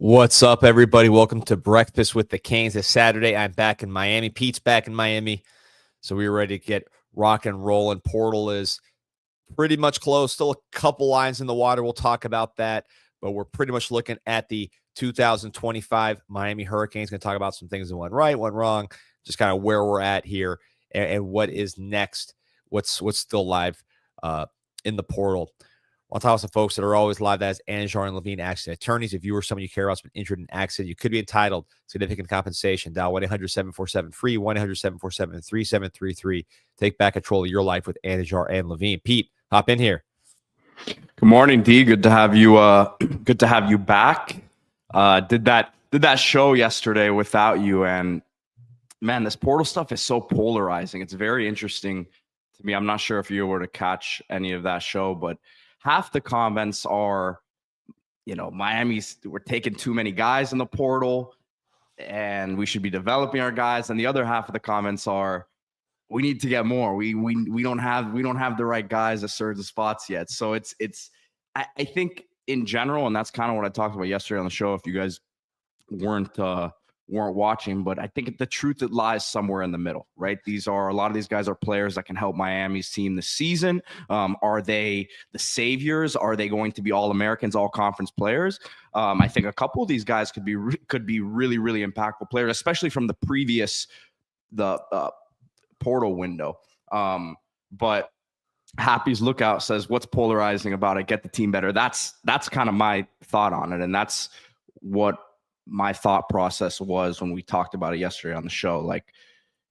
What's up, everybody? Welcome to Breakfast with the Canes. This Saturday, I'm back in Miami. Pete's back in Miami, so we're ready to get rock and rolling. Portal is pretty much closed. Still a couple lines in the water. We'll talk about that, but we're pretty much looking at the 2025 Miami Hurricanes. Going to talk about some things that went right, went wrong, just kind of where we're at here and what is next. What's still live in the portal. I'll talk to some folks that are always live. That is Andrade and Levine Accident Attorneys. If you or someone you care about has been injured in an accident, you could be entitled to significant compensation. Dial 1-800-747-FREE, 1-800-747-3733. Take back control of your life with Andrade and Levine. Pete, hop in here. Good morning, D. Good to have you. Good to have you back. Did that show yesterday without you, and man, this portal stuff is so polarizing. It's very interesting to me. I'm not sure if you were to catch any of that show, but half the comments are, we're taking too many guys in the portal and we should be developing our guys. And the other half of the comments are, we need to get more. We don't have the right guys at certain spots yet. So I think in general, and that's kind of what I talked about yesterday on the show, if you guys weren't watching, but I think the truth that lies somewhere in the middle, right? A lot of these guys are players that can help Miami's team this season. Are they the saviors? Are they going to be all-Americans, all-conference players? I think a couple of these guys could be really, really impactful players, especially from the portal window. But Happy's Lookout says, what's polarizing about it? Get the team better. That's kind of my thought on it, and that's what my thought process was when we talked about it yesterday on the show. Like,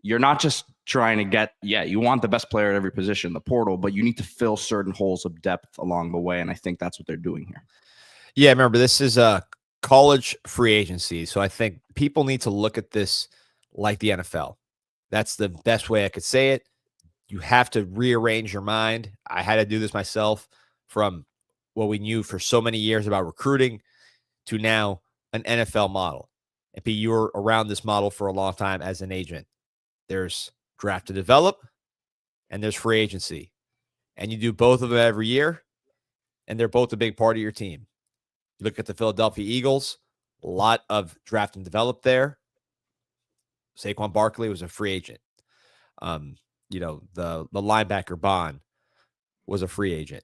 you're not just trying to get, you want the best player at every position in the portal, but you need to fill certain holes of depth along the way. And I think that's what they're doing here. Yeah, remember, this is a college free agency. So I think people need to look at this like the NFL. That's the best way I could say it. You have to rearrange your mind. I had to do this myself, from what we knew for so many years about recruiting to now an NFL model. And P, you were around this model for a long time as an agent. There's draft to develop and there's free agency. And you do both of them every year, and they're both a big part of your team. You look at the Philadelphia Eagles, a lot of draft and develop there. Saquon Barkley was a free agent. The linebacker Bond was a free agent.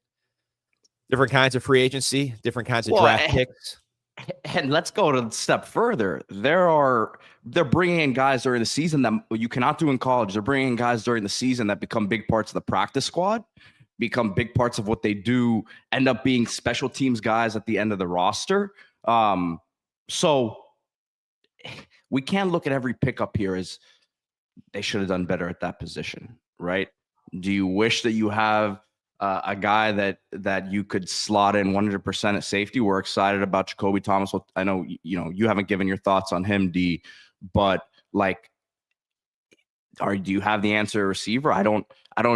Different kinds of free agency, different kinds of draft picks. And let's go a step further. They're bringing in guys during the season that you cannot do in college. They're bringing in guys during the season that become big parts of the practice squad, become big parts of what they do, end up being special teams guys at the end of the roster. So we can't look at every pickup here as they should have done better at that position, right? Do you wish that you have a guy that you could slot in 100% at safety? We're excited about Jacoby Thomas. I know you haven't given your thoughts on him, D, but do you have the answer at receiver? I don't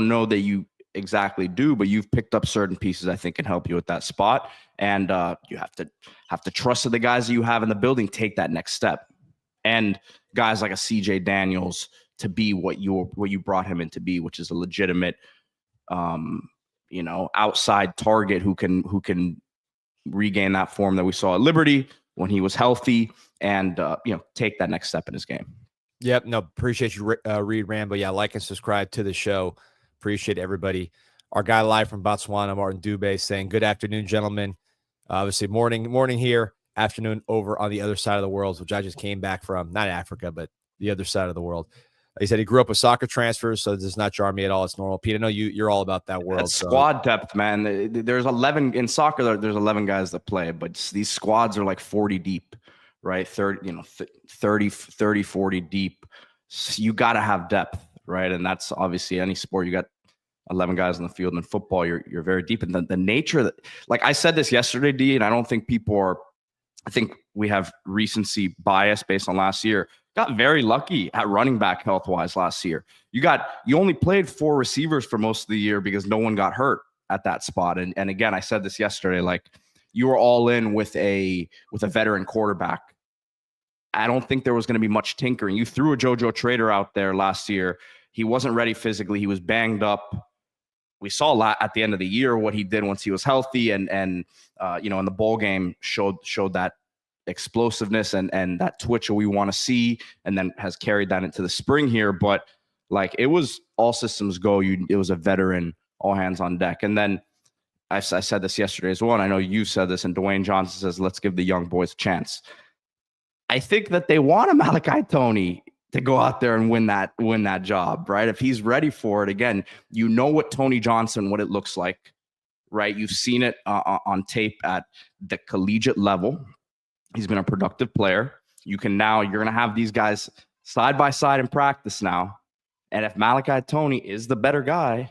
know that you exactly do, but you've picked up certain pieces I think can help you at that spot, and you have to trust that the guys that you have in the building take that next step, and guys like a CJ Daniels to be what you brought him in to be, which is a legitimate outside target who can regain that form that we saw at Liberty when he was healthy, and take that next step in his game. Yep. No, appreciate you, Reed Rambo. Yeah, like and subscribe to the show. Appreciate everybody. Our guy live from Botswana, Martin Dubé, saying, good afternoon, gentlemen. Obviously morning here, afternoon over on the other side of the world, which I just came back from, not Africa, but the other side of the world. He said he grew up with soccer transfers, so it does not jar me at all. It's normal. Pete, I know you're all about that world. That's squad depth, man. There's 11 in soccer. There's 11 guys that play, but these squads are like 40 deep, right? 30, 40 deep. So you got to have depth, right? And that's obviously any sport. You got 11 guys on the field. In football, you're very deep. And the nature that, like I said this yesterday, D, and I don't think I think we have recency bias based on last year. Got very lucky at running back health-wise last year. You only played 4 receivers for most of the year because no one got hurt at that spot. And again, I said this yesterday, like, you were all in with a veteran quarterback. I don't think there was going to be much tinkering. You threw a JoJo Trader out there last year. He wasn't ready physically. He was banged up. We saw a lot at the end of the year what he did once he was healthy, and in the bowl game showed that explosiveness and that twitch we want to see, and then has carried that into the spring here. But like, it was all systems go. It was a veteran, all hands on deck. And then I said this yesterday as well, and I know you said this, and Dwayne Johnson says, let's give the young boys a chance. I think that they want a Malachi Tony to go out there and win that job, right? If he's ready for it. Again, you know what Tony Johnson, what it looks like, right? You've seen it on tape at the collegiate level. He's been a productive player. You're going to have these guys side by side in practice now. And if Malachi Tony is the better guy,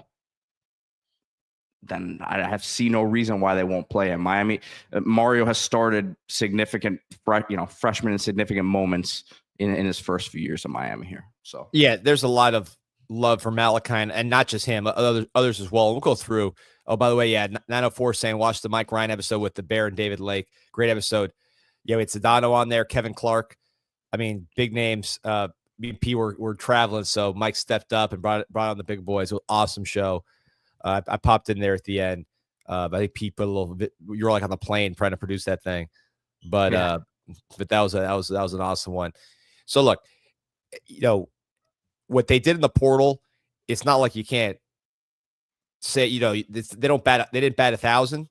then I have seen no reason why they won't play him. Miami, Mario has started significant, freshman in significant moments in his first few years of Miami here. So yeah, there's a lot of love for Malachi, and not just him, others as well. We'll go through. Oh, by the way, yeah, 904 saying watch the Mike Ryan episode with the Bear and David Lake. Great episode. Yeah, we had Sedano on there, Kevin Clark. I mean, big names. BP were traveling, so Mike stepped up and brought on the big boys. It was an awesome show. I popped in there at the end. I think Pete put a little bit. You're like on the plane trying to produce that thing, but yeah. But that was an awesome one. So look, what they did in the portal. It's not like you can't say they didn't bat 1,000.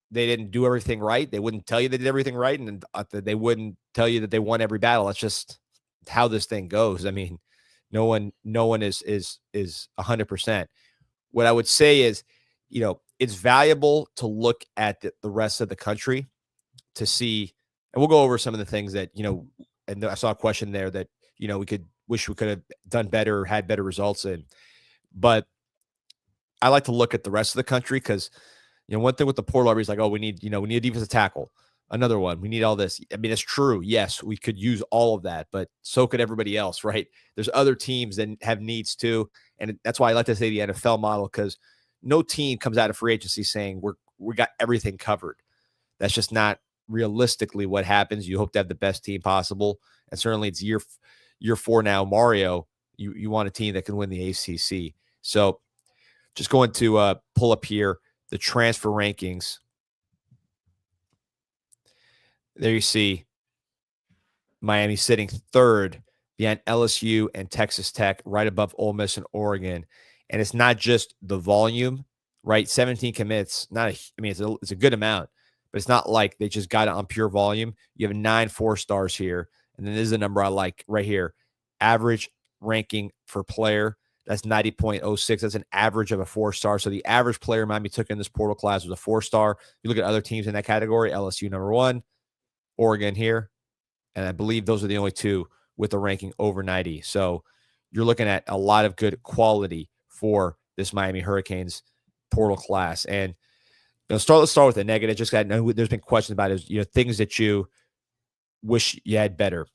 They didn't do everything right. They wouldn't tell you they did everything right, and they wouldn't tell you that they won every battle. That's just how this thing goes. I mean, no one is 100%. What I would say is, it's valuable to look at the rest of the country to see, and we'll go over some of the things that, and I saw a question there that, we could have done better or had better results in. But I like to look at the rest of the country because, one thing with the portal is like, oh, we need a defensive tackle. Another one, we need all this. I mean, it's true. Yes, we could use all of that, but so could everybody else, right? There's other teams that have needs too. And that's why I like to say the NFL model, because no team comes out of free agency saying we got everything covered. That's just not realistically what happens. You hope to have the best team possible. And certainly it's year 4 now, Mario, you want a team that can win the ACC. So just going to pull up here the transfer rankings. There you see Miami sitting 3rd behind LSU and Texas Tech, right above Ole Miss and Oregon. And it's not just the volume, right? 17 commits. It's a good amount, but it's not like they just got it on pure volume. You have 9 4-stars here. And then this is a number I like right here. Average ranking for player. That's 90.06. That's an average of a 4-star. So the average player Miami took in this portal class was a 4-star. You look at other teams in that category, LSU number 1, Oregon here. And I believe those are the only 2 with a ranking over 90. So you're looking at a lot of good quality for this Miami Hurricanes portal class. And let's start with the negative. Just got there's been questions about it, things that you wish you had better.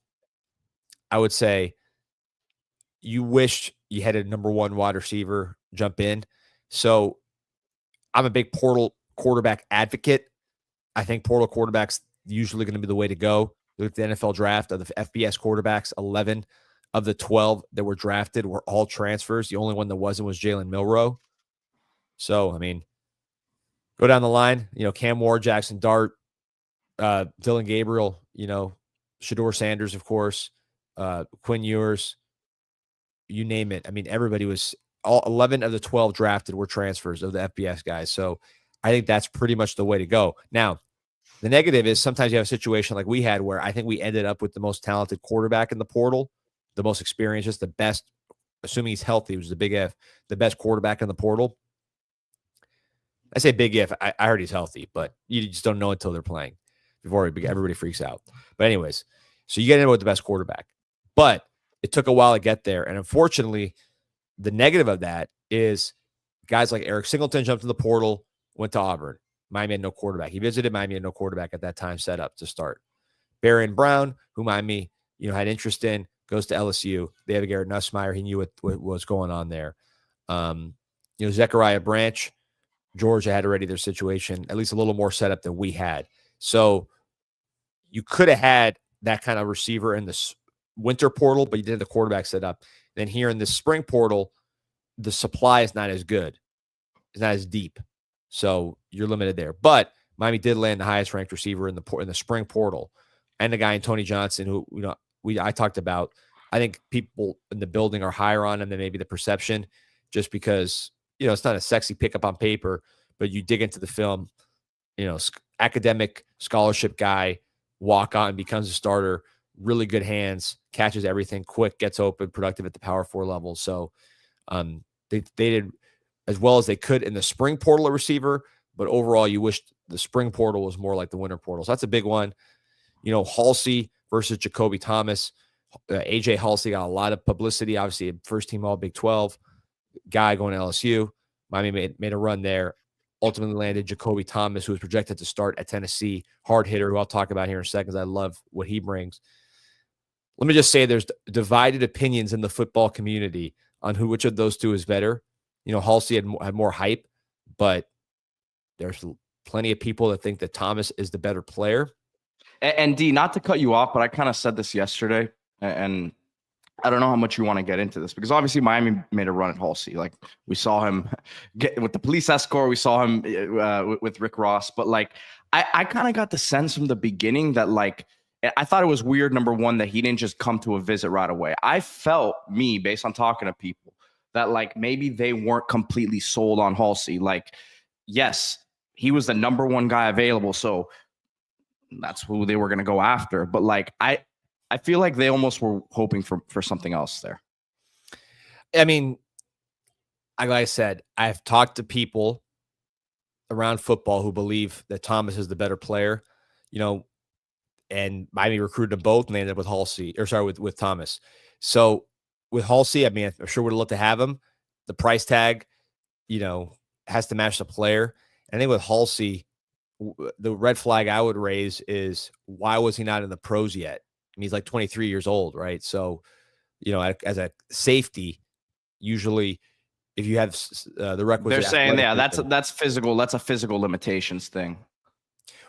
I would say you wished you had a number 1 wide receiver jump in. So I'm a big portal quarterback advocate. I think portal quarterbacks usually going to be the way to go. Look at the NFL draft of the FBS quarterbacks. 11 of the 12 that were drafted were all transfers. The only one that wasn't was Jalen Milroe. So, I mean, go down the line, Cam Ward, Jackson Dart, Dylan Gabriel, Shador Sanders, of course, Quinn Ewers, you name it. I mean, everybody was all 11 of the 12 drafted were transfers of the FBS guys. So I think that's pretty much the way to go. Now, the negative is sometimes you have a situation like we had where I think we ended up with the most talented quarterback in the portal, the most experienced, just the best, assuming he's healthy, which is the big F, the best quarterback in the portal. I say big if. I heard he's healthy, but you just don't know until they're playing before everybody freaks out. But anyways, so you get in with the best quarterback. But it took a while to get there. And unfortunately, the negative of that is guys like Eric Singleton jumped in the portal, went to Auburn. Miami had no quarterback. He visited Miami, had no quarterback at that time set up to start. Barron Brown, who Miami had interest in, goes to LSU. They have a Garrett Nussmeier. He knew what was going on there. Zechariah Branch, Georgia had already their situation, at least a little more set up than we had. So you could have had that kind of receiver in this winter portal, but you didn't have the quarterback set up. Then here in the spring portal, the supply is not as good. It's not as deep. So you're limited there. But Miami did land the highest ranked receiver in the spring portal. and the guy in Tony Johnson, who I talked about. I think people in the building are higher on him than maybe the perception, just because it's not a sexy pickup on paper, but you dig into the film, academic scholarship guy, walk on, becomes a starter, really good hands, catches everything quick, gets open, productive at the power 4 level. So they did as well as they could in the spring portal at receiver, but overall you wish the spring portal was more like the winter portal. So that's a big one. Halsey versus Jacoby Thomas. AJ Halsey got a lot of publicity, obviously a first team all Big 12 guy going to LSU. Miami made a run there. Ultimately landed Jacoby Thomas, who was projected to start at Tennessee, hard hitter, who I'll talk about here in a second. I love what he brings. Let me just say there's divided opinions in the football community on which of those two is better. Halsey had more hype, but there's plenty of people that think that Thomas is the better player. And D, not to cut you off, but I kind of said this yesterday, and I don't know how much you want to get into this, because obviously Miami made a run at Halsey. Like, we saw him get with the police escort. We saw him with Rick Ross. But I kind of got the sense from the beginning that I thought it was weird, number one, that he didn't just come to a visit right away. I felt, based on talking to people, that maybe they weren't completely sold on Halsey. Yes, he was the number one guy available, so that's who they were going to go after. But I feel like they almost were hoping for something else there. I mean, like I said, I've talked to people around football who believe that Thomas is the better player, and Miami recruited them both, and they ended up with Halsey, with Thomas. So with Halsey, I mean, I'm sure would love to have him. The price tag, has to match the player. And I think with Halsey, the red flag I would raise is, why was he not in the pros yet? I mean, he's 23 years old, right? So, as a safety, usually if you have the requisite, they're saying, that's physical. That's a physical limitations thing.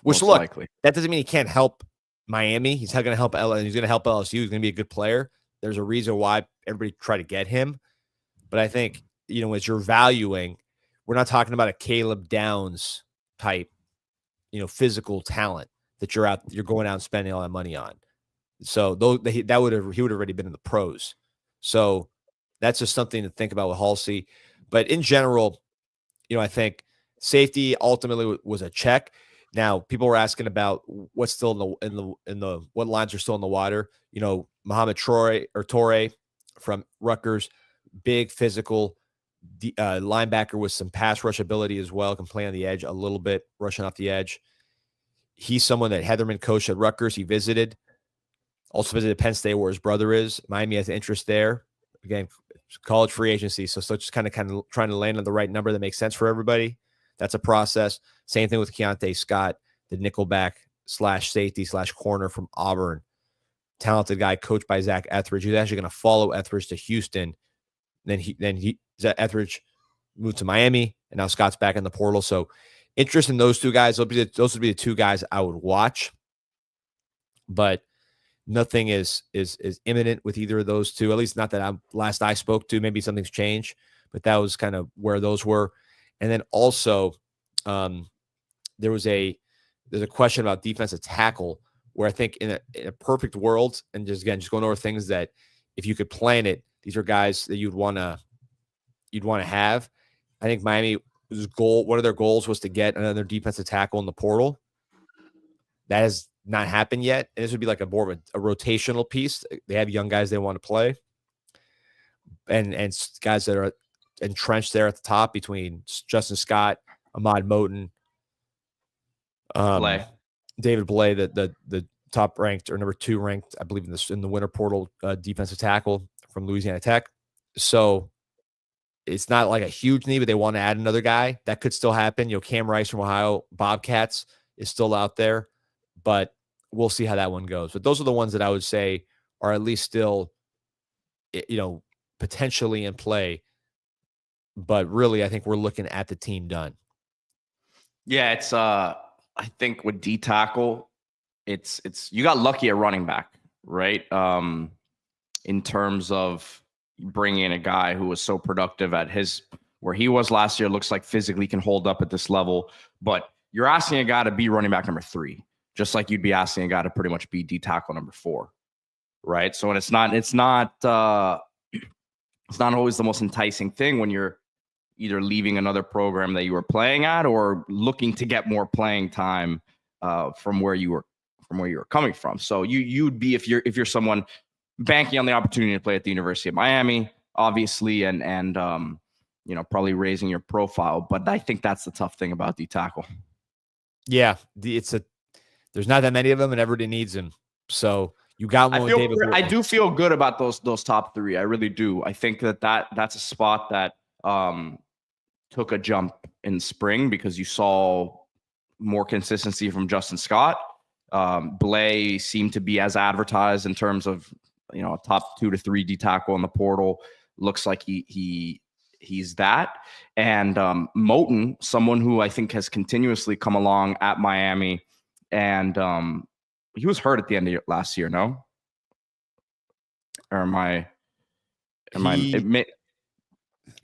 Which, look, likely. That doesn't mean he can't help Miami. He's not going to help LSU. He's going to help LSU. He's going to be a good player. There's a reason why everybody tried to get him. But I think, as you're valuing, we're not talking about a Caleb Downs type, physical talent that you're going out and spending all that money on. So he would have already been in the pros. So that's just something to think about with Halsey. But in general, I think safety ultimately was a check. Now, people were asking about what's still in the what lines are still in the water. Muhammad Torre from Rutgers, big physical linebacker with some pass rush ability as well, can play on the edge a little bit, rushing off the edge. He's someone that Heatherman coached at Rutgers. He also visited Penn State, where his brother is. Miami has interest there. Again, college free agency. So just kind of trying to land on the right number that makes sense for everybody. That's a process. Same thing with Keontae Scott, the nickelback /safety /corner from Auburn. Talented guy, coached by Zach Etheridge. He's actually going to follow Etheridge to Houston. Then Etheridge moved to Miami, and now Scott's back in the portal. So interest in those two guys. Those would be the two guys I would watch. But nothing is imminent with either of those two. At least not that last I spoke to. Maybe something's changed, but that was kind of where those were. And then also, there's a question about defensive tackle, where I think in a perfect world, and just going over things that if you could plan it, these are guys that you'd want to have. I think Miami's goal, one of their goals, was to get another defensive tackle in the portal. That has not happened yet, and this would be like more of a rotational piece. They have young guys they want to play, and guys that are entrenched there at the top between Justin Scott, Ahmad Moten, David Blay, the top ranked or number 2 ranked, I believe, in the winter portal defensive tackle from Louisiana Tech. So it's not like a huge need, but they want to add another guy. That could still happen. Cam Rice from Ohio Bobcats is still out there, but we'll see how that one goes. But those are the ones that I would say are at least still, potentially in play. But really, I think we're looking at the team done. Yeah, it's I think with D tackle, it's you got lucky at running back, right? In terms of bringing in a guy who was so productive at where he was last year, looks like physically can hold up at this level. But you're asking a guy to be running back number 3. just like you'd be asking a guy to pretty much be D tackle number 4, right? So, and it's not always the most enticing thing when you're either leaving another program that you were playing at or looking to get more playing time from where you were coming from. So you'd be, if you're someone banking on the opportunity to play at the University of Miami, obviously, and probably raising your profile. But I think that's the tough thing about D tackle. Yeah, there's not that many of them, and everybody needs them. So you got one with David. I do feel good about those top 3. I really do. I think that's a spot that took a jump in spring because you saw more consistency from Justin Scott. Blay seemed to be as advertised in terms of a top 2 to 3 D tackle in the portal. Looks like he's that. And Moten, someone who I think has continuously come along at Miami, and he was hurt at the end of last year, no? Or am I? I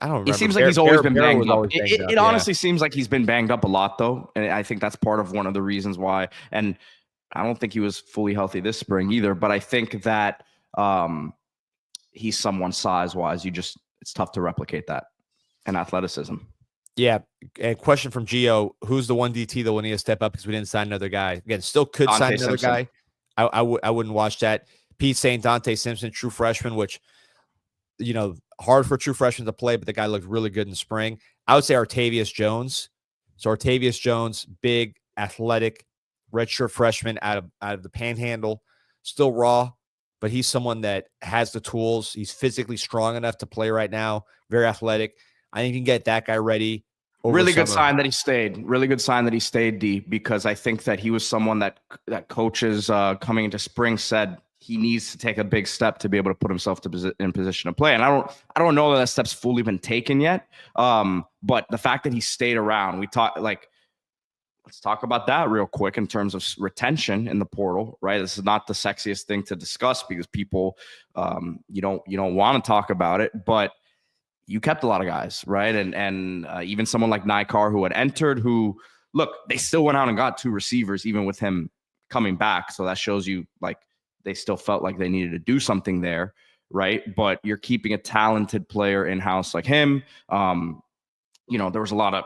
don't remember. It seems like he's always been banged up. It honestly seems like he's been banged up a lot, though. And I think that's part of one of the reasons why. And I don't think he was fully healthy this spring either. But I think that he's someone size-wise. It's tough to replicate that and athleticism. Yeah. A question from Gio. Who's the one DT that will need to step up because we didn't sign another guy? Again, still could sign another guy. I wouldn't watch that. Pete saying Dante Simpson, true freshman, which, hard for a true freshman to play, but the guy looked really good in spring. I would say Artavius Jones. So Artavius Jones, big, athletic, redshirt freshman out of the Panhandle, still raw, but he's someone that has the tools. He's physically strong enough to play right now, very athletic. I think you can get that guy ready. Really good sign that he stayed. Really good sign that he stayed, D, because I think that he was someone that coaches coming into spring said he needs to take a big step to be able to put himself in position to play. And I don't know that step's fully been taken yet. But the fact that he stayed around, let's talk about that real quick in terms of retention in the portal, right? This is not the sexiest thing to discuss because people, you don't want to talk about it, but you kept a lot of guys, right? And even someone like Nikar who had entered, they still went out and got 2 receivers, even with him coming back. So that shows you they still felt like they needed to do something there, right? But you're keeping a talented player in-house like him. There was a lot of,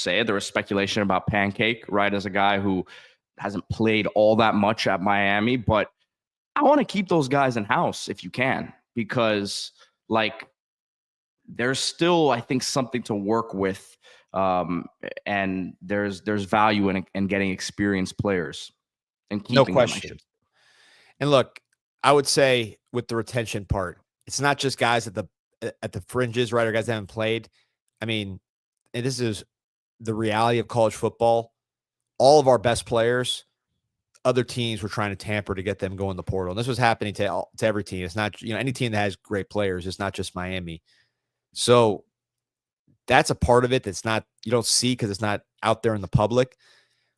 there was speculation about Pancake, right? As a guy who hasn't played all that much at Miami, but I want to keep those guys in-house if you can, because there's still, I think, something to work with. And there's value in getting experienced players and keeping no question. And look, I would say with the retention part, it's not just guys at the fringes, right? Or guys that haven't played. I mean, and this is the reality of college football. All of our best players, other teams were trying to tamper to get them going the portal. And this was happening to every team. It's not, any team that has great players. It's not just Miami. So that's a part of it that's not, you don't see because it's not out there in the public,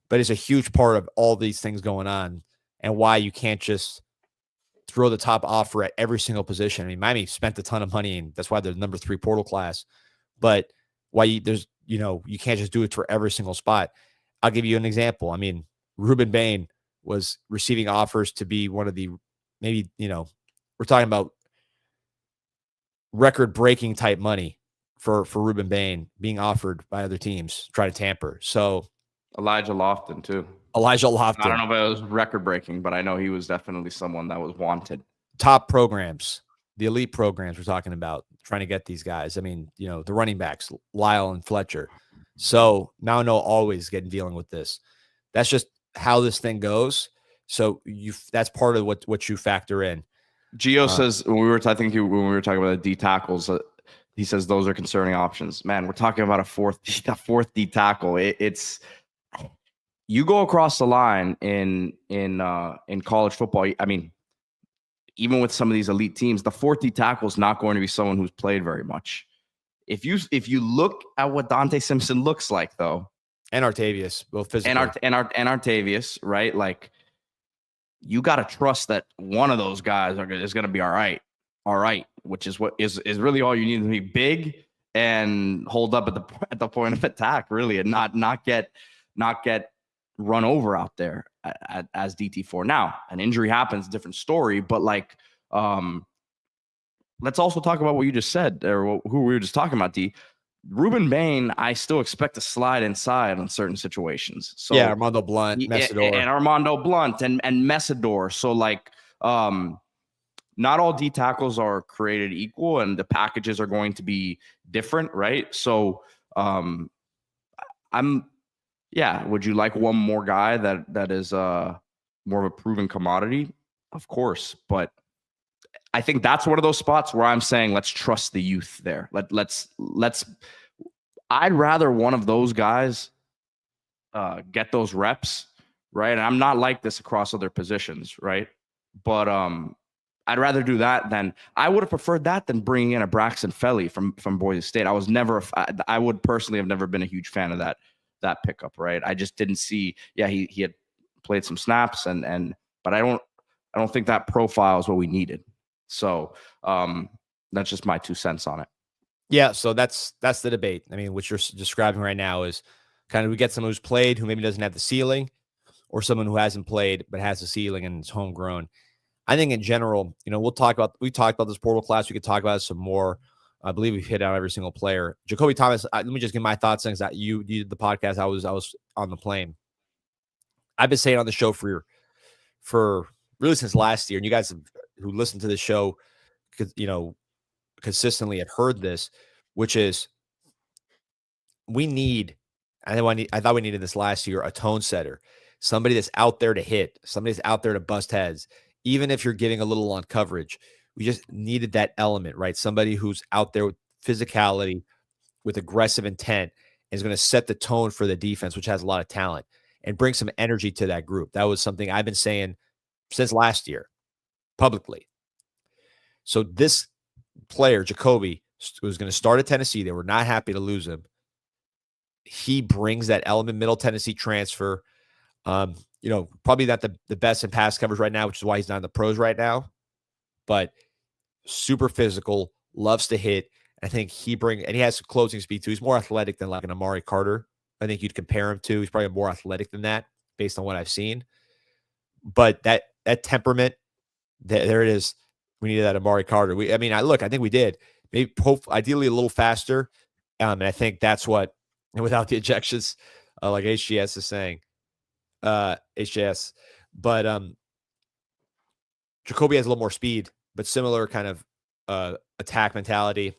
but it's a huge part of all these things going on and why you can't just throw the top offer at every single position. I mean, Miami spent a ton of money, and that's why they're the number 3 portal class. But why you can't just do it for every single spot. I'll give you an example. I mean, Ruben Bain was receiving offers to be one of the, maybe, we're talking about record-breaking type money for Ruben Bain being offered by other teams, try to tamper. So Elijah Lofton too. I don't know if it was record-breaking, but I know he was definitely someone that was wanted. Top programs, the elite programs we're talking about, trying to get these guys. I mean, the running backs, Lyle and Fletcher. So now always dealing with this. That's just how this thing goes. So that's part of what you factor in. Gio says when we were talking about the D tackles, he says those are concerning options. Man, we're talking about a fourth D tackle. It's you go across the line in college football. I mean, even with some of these elite teams, the 4th D tackle is not going to be someone who's played very much. If you look at what Dante Simpson looks like, though, and Artavius, both physically, and Artavius, right? You got to trust that one of those guys is going to be all right, which is what is really all you need to be big and hold up at the point of attack, really, and not get run over out there. as DT4. Now, an injury happens, different story, but like, let's also talk about what you just said, or who we were just talking about, D. Ruben Bain, I still expect to slide inside on certain situations. So yeah, Armando Blunt, Messidor. And Armando Blunt and Messidor. So like, not all D tackles are created equal, and the packages are going to be different, right? So would you like one more guy that is more of a proven commodity? Of course, but I think that's one of those spots where I'm saying let's trust the youth there. Let's I'd rather one of those guys get those reps, right? And I'm not like this across other positions, right? But I'd rather do that than I would have preferred that than bringing in a Braxton Felly from Boise State. I would personally have never been a huge fan of that pickup, right? I just didn't see. Yeah, he had played some snaps but I don't think that profile is what we needed. So that's just my 2 cents on it. Yeah, so that's the debate. I mean, what you're describing right now is kind of we get someone who's played who maybe doesn't have the ceiling, or someone who hasn't played but has the ceiling and is homegrown. I think in general, we talked about this portal class. We could talk about it some more. I believe we've hit out every single player. Jacoby Thomas, let me just give my thoughts on that. You did the podcast. I was on the plane. I've been saying on the show for really since last year, and you guys who listen to the show, consistently had heard this, which is I thought we needed this last year, a tone setter, somebody that's out there to hit, somebody that's out there to bust heads, even if you're getting a little on coverage. We just needed that element, right? Somebody who's out there with physicality, with aggressive intent, and is going to set the tone for the defense, which has a lot of talent, and bring some energy to that group. That was something I've been saying since last year publicly. So this player, Jacoby, was going to start at Tennessee. They were not happy to lose him. He brings that element, Middle Tennessee transfer. Probably not the best in pass coverage right now, which is why he's not in the pros right now, but super physical, loves to hit. I think and he has some closing speed too. He's more athletic than like an Amari Carter. I think you'd compare him to. He's probably more athletic than that based on what I've seen. But that temperament, there it is. We needed that Amari Carter. I think we did. Maybe ideally a little faster. And I think that's what, and without the ejections, like HTS is saying, HTS. But Jacoby has a little more speed, but similar kind of attack mentality,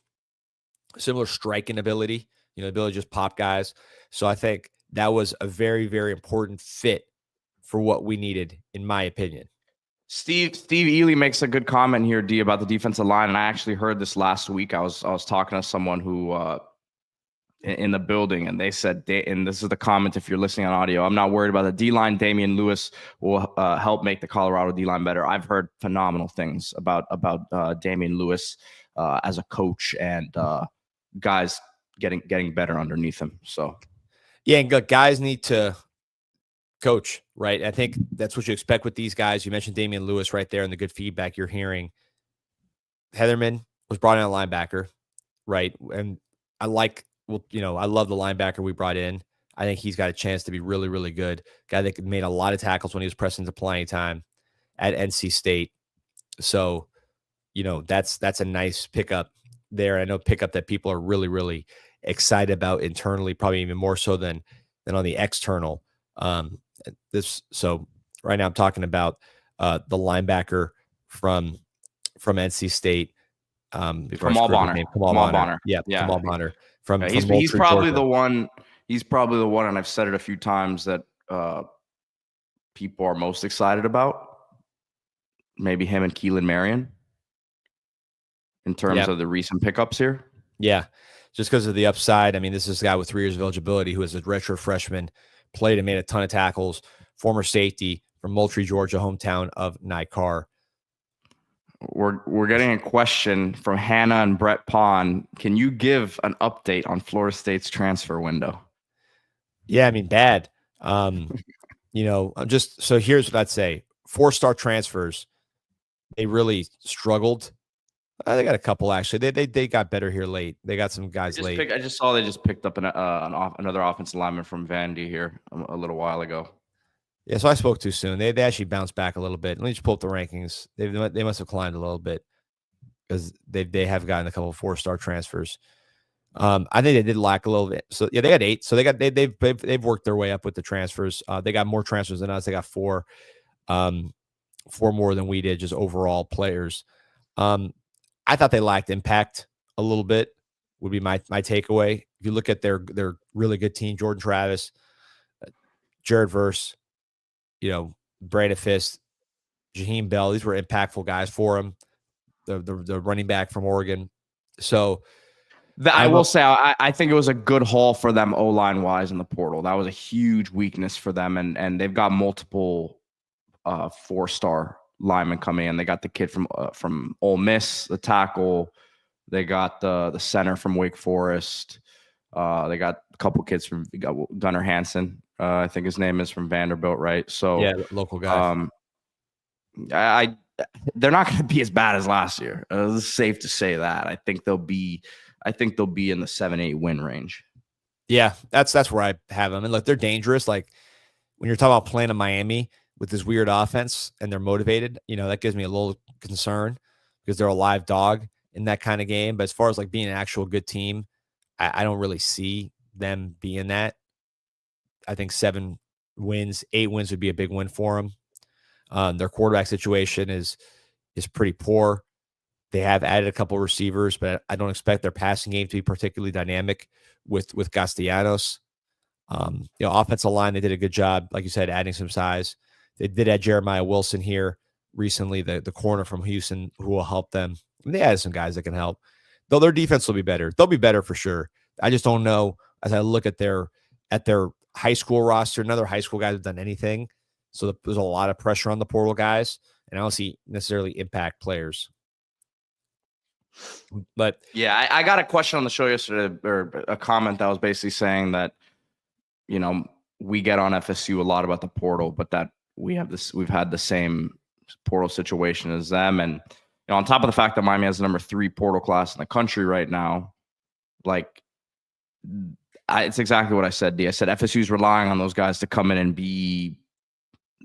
similar striking ability, ability to just pop guys. So I think that was a very, very important fit for what we needed, in my opinion. Steve Ely makes a good comment here, D, about the defensive line, and I actually heard this last week. I was talking to someone who in the building, and they said, and this is the comment if you're listening on audio, I'm not worried about the D-line. Damian Lewis will help make the Colorado D-line better. I've heard phenomenal things about Damian Lewis as a coach, and guys getting better underneath him. So yeah, and guys need to coach, right? I think that's what you expect with these guys. You mentioned Damian Lewis right there and the good feedback you're hearing. Heatherman was brought in a linebacker, right? And I love the linebacker we brought in. I think he's got a chance to be really, really good. Guy that made a lot of tackles when he was pressed into playing time at NC State. So, that's a nice pickup there. I know pickup that people are really, really excited about internally, probably even more so than on the external. So right now I'm talking about the linebacker from NC State. Kamal Bonner. Yeah. Kamal Bonner. He's probably the one. He's probably the one, and I've said it a few times, that people are most excited about. Maybe him and Keelan Marion in terms of the recent pickups here. Yeah, just because of the upside. I mean, this is a guy with 3 years of eligibility who is a retro freshman, played and made a ton of tackles, former safety from Moultrie, Georgia, hometown of Nikar. We're getting a question from Hannah and Brett Pond. Can you give an update on Florida State's transfer window? Yeah, I mean, bad. So here's what I'd say. 4-star transfers, they really struggled. They got a couple, actually. They got better here late. They got some guys late. I just saw they just picked up another offensive lineman from Vandy here a little while ago. Yeah, so I spoke too soon. They actually bounced back a little bit. Let me just pull up the rankings. They must have climbed a little bit because they have gotten a couple of 4-star transfers. I think they did lack a little bit. So yeah, they got 8. So they've worked their way up with the transfers. They got more transfers than us. They got 4, 4 more than we did, just overall players. I thought they lacked impact a little bit. Would be my takeaway. If you look at their really good team, Jordan Travis, Jared Verse, Brandon Fist, Jaheim Bell, these were impactful guys for him. The running back from Oregon. So I will say, I think it was a good haul for them O-line wise in the portal. That was a huge weakness for them, and they've got multiple 4-star linemen coming in. They got the kid from Ole Miss, the tackle. They got the center from Wake Forest. They got a couple kids from Gunnar Hansen. I think his name is from Vanderbilt, right? So yeah, local guy. They're not going to be as bad as last year. It's safe to say that. I think they'll be in the 7-8 win range. Yeah, that's where I have them. And look, they're dangerous. Like when you're talking about playing in Miami with this weird offense and they're motivated, that gives me a little concern because they're a live dog in that kind of game. But as far as like being an actual good team, I don't really see them being that. I think 7 wins, 8 wins would be a big win for them. Their quarterback situation is pretty poor. They have added a couple of receivers, but I don't expect their passing game to be particularly dynamic with Castellanos. Offensive line, they did a good job, like you said, adding some size. They did add Jeremiah Wilson here recently, the corner from Houston, who will help them. I mean, they added some guys that can help. Though their defense will be better. They'll be better for sure. I just don't know as I look at their high school roster. None of their high school guys have done anything. So there's a lot of pressure on the portal guys, and I don't see necessarily impact players. But yeah, I got a question on the show yesterday, or a comment that was basically saying that, we get on FSU a lot about the portal, but that we've had the same portal situation as them. And, on top of the fact that Miami has the number 3 portal class in the country right now, like it's exactly what I said, D. I said FSU's relying on those guys to come in and be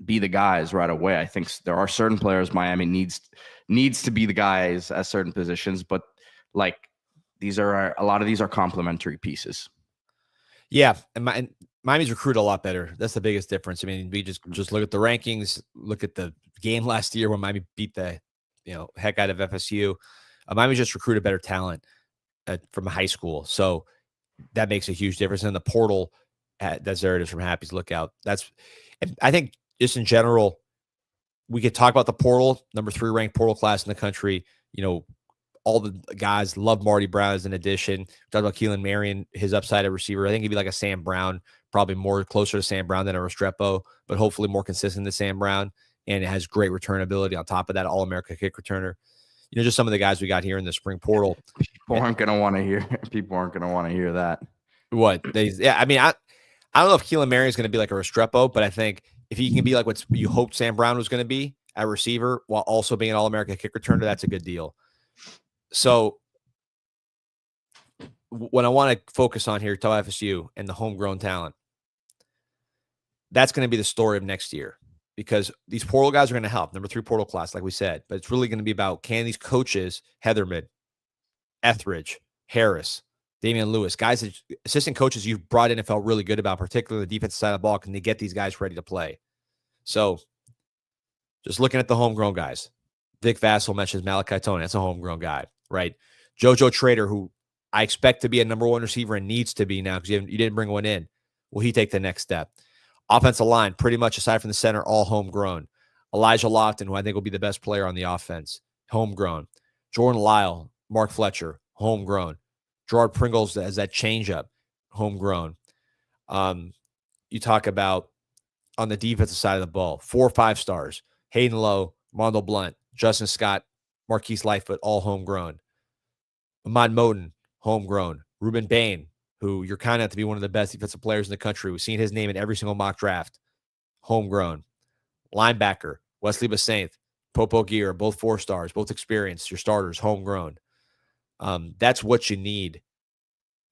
the guys right away. I think there are certain players Miami needs to be the guys at certain positions, but like a lot of these are complementary pieces. Yeah, and Miami's recruited a lot better. That's the biggest difference. I mean, we just look at the rankings, look at the game last year when Miami beat the heck out of FSU. Miami just recruited better talent from high school, so that makes a huge difference. And the portal, that's there it is from Happy's Lookout. And I think just in general, we could talk about the portal, number 3 ranked portal class in the country. All the guys love Marty Brown as an addition. Talked about Keelan Marion, his upside at receiver. I think he'd be like a Sam Brown, probably more closer to Sam Brown than a Restrepo, but hopefully more consistent than Sam Brown. And it has great return ability on top of that, All-America kick returner. Just some of the guys we got here in the spring portal. People aren't going to want to hear that. What? I mean, I don't know if Keelan Marion is going to be like a Restrepo, but I think if he can be like what you hoped Sam Brown was going to be at receiver while also being an All-America kick returner, that's a good deal. So what I want to focus on here, tell FSU and the homegrown talent, that's going to be the story of next year because these portal guys are going to help. Number 3 portal class, like we said, but it's really going to be about can these coaches, Heatherman, Etheridge, Harris, Damian Lewis, guys, assistant coaches you've brought in and felt really good about, particularly the defensive side of the ball, can they get these guys ready to play? So just looking at the homegrown guys, Vic Vassell mentions Malachi Tony. That's a homegrown guy, right? JoJo Trader, who I expect to be a number 1 receiver and needs to be now because you didn't bring one in. Will he take the next step? Offensive line, pretty much aside from the center, all homegrown. Elijah Lofton, who I think will be the best player on the offense, homegrown. Jordan Lyle, Mark Fletcher, homegrown. Gerard Pringles as that changeup, homegrown. You talk about on the defensive side of the ball, 4 5-stars. Hayden Lowe, Mondo Blunt, Justin Scott, Marquise Lightfoot, all homegrown. Ahmad Moten, homegrown. Ruben Bain, who you're counting out to be one of the best defensive players in the country. We've seen his name in every single mock draft. Homegrown. Linebacker, Wesley Basaint, Popo Gear, both 4-stars, both experienced, your starters, homegrown. That's what you need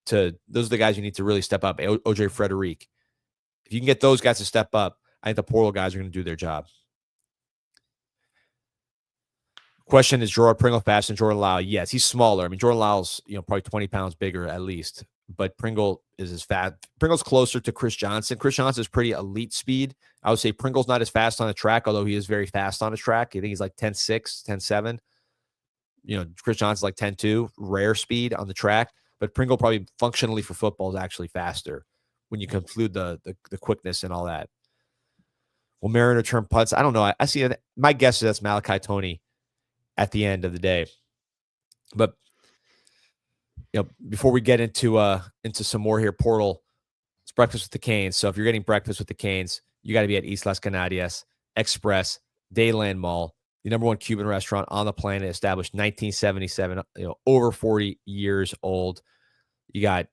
those are the guys you need to really step up. OJ Frederic. If you can get those guys to step up, I think the portal guys are going to do their job. Question, is Gerard Pringle faster than Jordan Lau? Yes, he's smaller. I mean, Jordan Lau's, probably 20 pounds bigger at least, but Pringle is as fast. Pringle's closer to Chris Johnson. Chris Johnson is pretty elite speed. I would say Pringle's not as fast on the track, although he is very fast on the track. I think he's like 10.6, 10.7. Chris Johnson's like 10.2, rare speed on the track, but Pringle probably functionally for football is actually faster when you conclude the quickness and all that. Will Mariner turn putts? I don't know. I see it. My guess is that's Malachi Tony at the end of the day. But before we get into some more here, portal, it's breakfast with the Canes. So if you're getting breakfast with the Canes, you got to be at Islas Canarias Express, Dayland Mall, the #1 Cuban restaurant on the planet, established 1977, over 40 years old. You got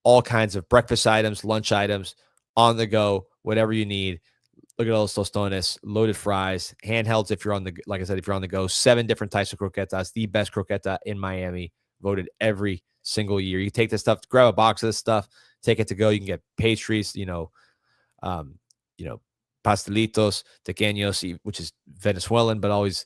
all kinds of breakfast items, lunch items, on the go, whatever you need. Look at all those tostones, loaded fries, handhelds if you're on the, like I said, if you're on the go, 7 different types of croquetas, the best croqueta in Miami, voted every single year. You take this stuff, grab a box of this stuff, take it to go. You can get pastries, pastelitos, tequeños, which is Venezuelan, but always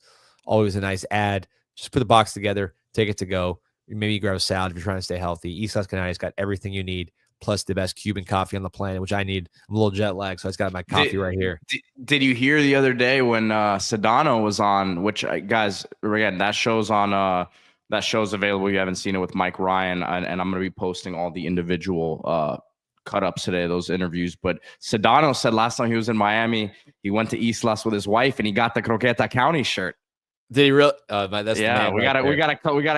a nice ad. Just put the box together, take it to go. Maybe you grab a salad if you're trying to stay healthy. Islas Canarias got everything you need, plus the best Cuban coffee on the planet, which I need. I'm a little jet lagged, so I just got my coffee right here. Did you hear the other day when Sedano was on, which, guys, again, that show's available. You haven't seen it with Mike Ryan, and I'm going to be posting all the individual cut-ups today, those interviews. But Sedano said last time he was in Miami, he went to Islas with his wife, and he got the Croqueta County shirt. Did he really? That's yeah. We gotta